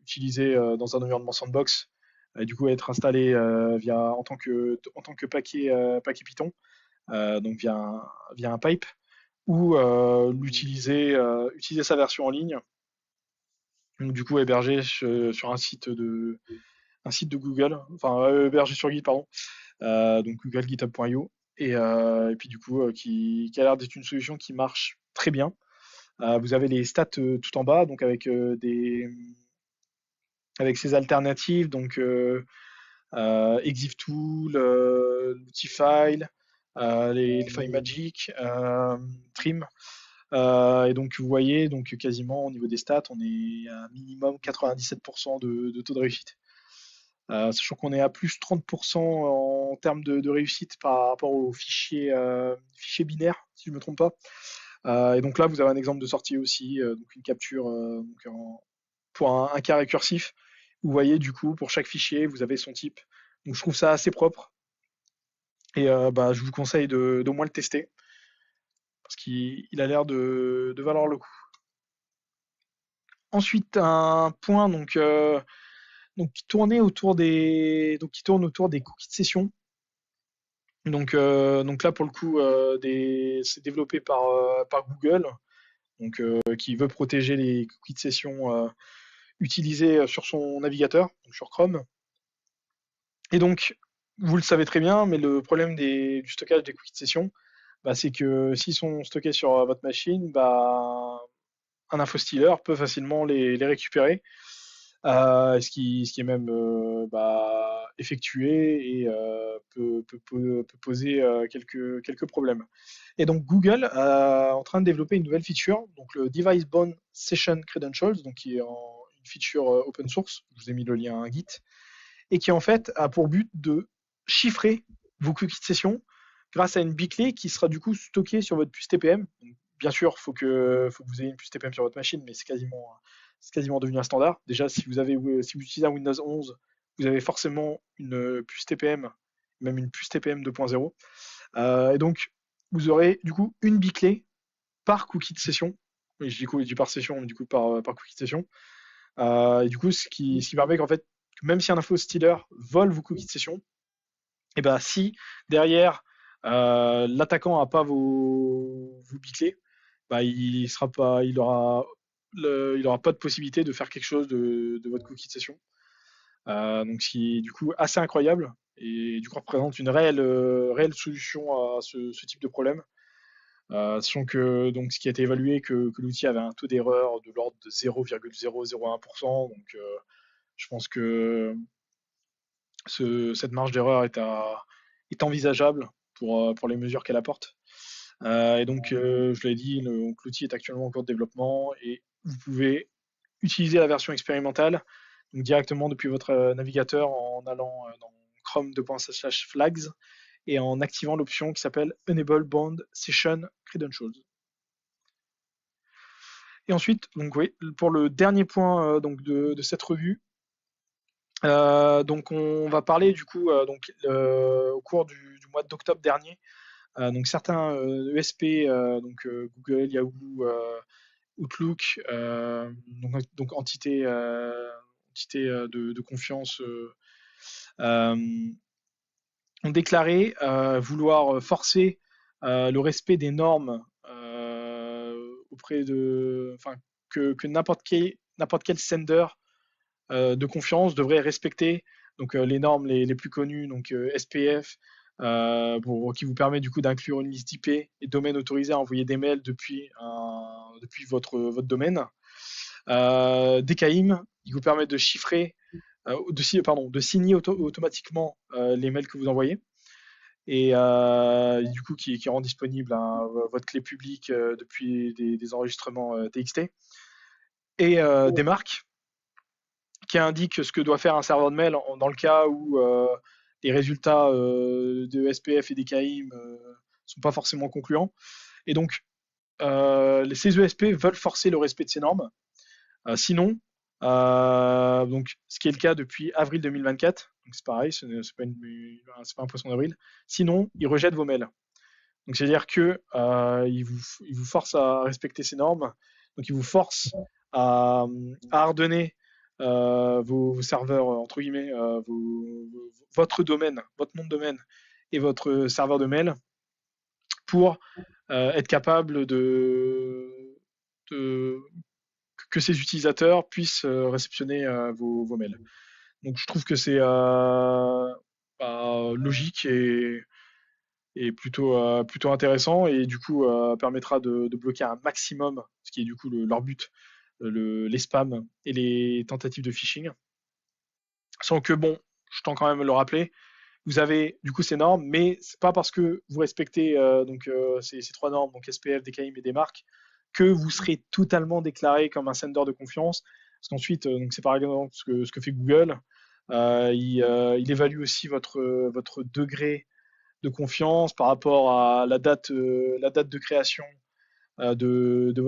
utilisé dans un environnement sandbox, et du coup être installé en tant que paquet Python, donc via un pipe, ou utiliser sa version en ligne, donc du coup hébergé sur un site de Google, enfin hébergé sur Git, pardon, donc Google GitHub.io, et puis du coup qui a l'air d'être une solution qui marche très bien. Vous avez les stats tout en bas, donc avec ses alternatives, donc ExifTool, l'outil File, les FileMagick, Trim. Et donc vous voyez, donc quasiment au niveau des stats, on est à minimum 97% de taux de réussite. sachant qu'on est à plus 30% en termes de réussite par rapport aux fichiers binaires, si je ne me trompe pas. Et donc là, vous avez un exemple de sortie aussi, donc une capture pour un cas récursif. Vous voyez, du coup, pour chaque fichier, vous avez son type. Donc je trouve ça assez propre. Et je vous conseille d'au moins le tester, parce qu'il a l'air de valoir le coup. Ensuite, un point qui tourne autour des cookies de session. Donc là, pour le coup, c'est développé par Google, qui veut protéger les cookies de session utilisés sur son navigateur, donc sur Chrome. Et donc, vous le savez très bien, mais le problème du stockage des cookies de session, c'est que s'ils sont stockés sur votre machine, un infostealer peut facilement les récupérer, ce qui est même effectué et peut poser quelques problèmes. Et donc Google est en train de développer une nouvelle feature, donc le Device Bound Session Credentials, donc qui est une feature open source. Je vous ai mis le lien à un Git, et qui en fait a pour but de chiffrer vos cookies de session grâce à une biclée qui sera du coup stockée sur votre puce TPM. Donc, bien sûr, faut que vous ayez une puce TPM sur votre machine, mais c'est quasiment devenu un standard. Déjà, si vous utilisez un Windows 11, vous avez forcément une puce TPM, même une puce TPM 2.0. Et donc, vous aurez du coup une biclée par cookie de session. Oui, je dis par session, mais du coup par cookie de session. Et du coup, ce qui permet qu'en fait, même si un info stealer vole vos cookies de session, et si derrière l'attaquant n'a pas vos biclés, il aura pas de possibilité de faire quelque chose de votre cookie de session. Donc, ce qui est du coup assez incroyable et du coup représente une réelle solution à ce type de problème. Sachant que donc, ce qui a été évalué, que l'outil avait un taux d'erreur de l'ordre de 0,001%. Donc, je pense que cette marge d'erreur est envisageable pour les mesures qu'elle apporte. Et donc, je l'ai dit, l'outil est actuellement en cours de développement et vous pouvez utiliser la version expérimentale donc directement depuis votre navigateur en allant dans Chrome /flags et en activant l'option qui s'appelle Enable Bound Session Credentials. Et ensuite, donc oui, pour le dernier point de cette revue, donc on va parler du coup au cours du mois d'octobre dernier, donc certains ESP, Google, Yahoo, Outlook, donc entité de confiance, ont déclaré vouloir forcer le respect des normes auprès que n'importe quel sender de confiance devrait respecter donc les normes les plus connues, donc SPF, qui vous permet du coup d'inclure une liste d'IP et domaines autorisés à envoyer des mails depuis votre domaine. DKIM, il vous permet de chiffrer, de signer automatiquement les mails que vous envoyez et du coup qui rend disponible votre clé publique depuis des enregistrements TXT et des marques qui indique ce que doit faire un serveur de mail dans le cas où les résultats de SPF et d'EKIM ne sont pas forcément concluants. Et donc, ces ESP veulent forcer le respect de ces normes. Sinon, donc, ce qui est le cas depuis avril 2024, donc c'est pareil, c'est pas un poisson d'avril. Sinon, ils rejettent vos mails. Donc, c'est-à-dire que ils vous forcent à respecter ces normes. Donc, ils vous forcent à ordonner vos serveurs, entre guillemets, votre domaine, votre nom de domaine et votre serveur de mail pour être capable que ces utilisateurs puissent réceptionner vos mails. Donc je trouve que c'est logique et plutôt intéressant et du coup permettra de bloquer un maximum, ce qui est du coup leur but, les spams et les tentatives de phishing. Sans que, bon, je tends quand même à le rappeler, vous avez du coup ces normes, mais c'est pas parce que vous respectez ces trois normes, donc SPF, DKIM et des marques, que vous serez totalement déclaré comme un sender de confiance. Parce qu'ensuite, c'est par exemple ce que fait Google. Il évalue aussi votre degré de confiance par rapport à la date de création de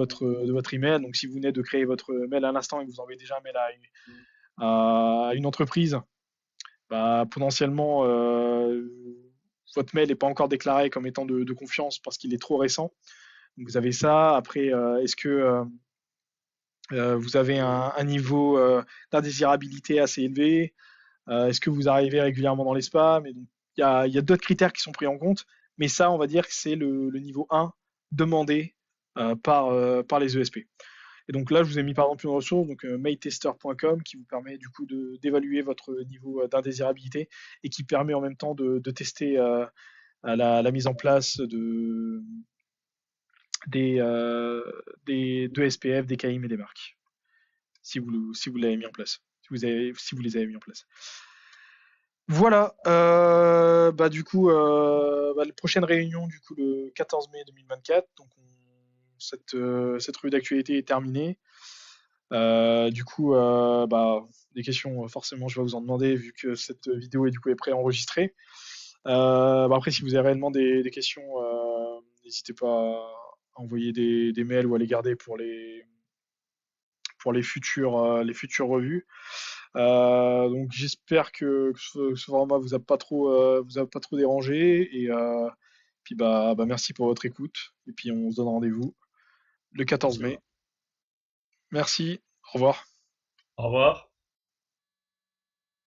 votre email. Donc, si vous venez de créer votre mail à l'instant et que vous envoyez déjà un mail à une entreprise, bah, potentiellement, votre mail n'est pas encore déclaré comme étant de confiance parce qu'il est trop récent. Donc, vous avez ça. Après, est-ce que vous avez un niveau d'indésirabilité assez élevé? Est-ce que vous arrivez régulièrement dans les spams? Et donc, il y a d'autres critères qui sont pris en compte, mais ça, on va dire que c'est le niveau 1 demandé par les ESP. Et donc là, je vous ai mis par exemple une ressource, donc mailtester.com, qui vous permet du coup d'évaluer votre niveau d'indésirabilité et qui permet en même temps de tester la mise en place des, euh, de SPF, des KIM et des marques, si vous l'avez mis en place, si vous les avez mis en place. Voilà, bah du coup, bah, la prochaine réunion du coup le 14 mai 2024, donc cette revue d'actualité est terminée. Du coup, bah, des questions, forcément, je vais vous en demander vu que cette vidéo est du coup est préenregistrée. Bah, après, si vous avez réellement des questions, n'hésitez pas à envoyer des mails ou à les garder pour les futures revues. Donc j'espère que ce format vous a pas trop dérangé et puis bah merci pour votre écoute et puis on se donne rendez-vous le 14 Merci. mai. Merci, au revoir. Au revoir.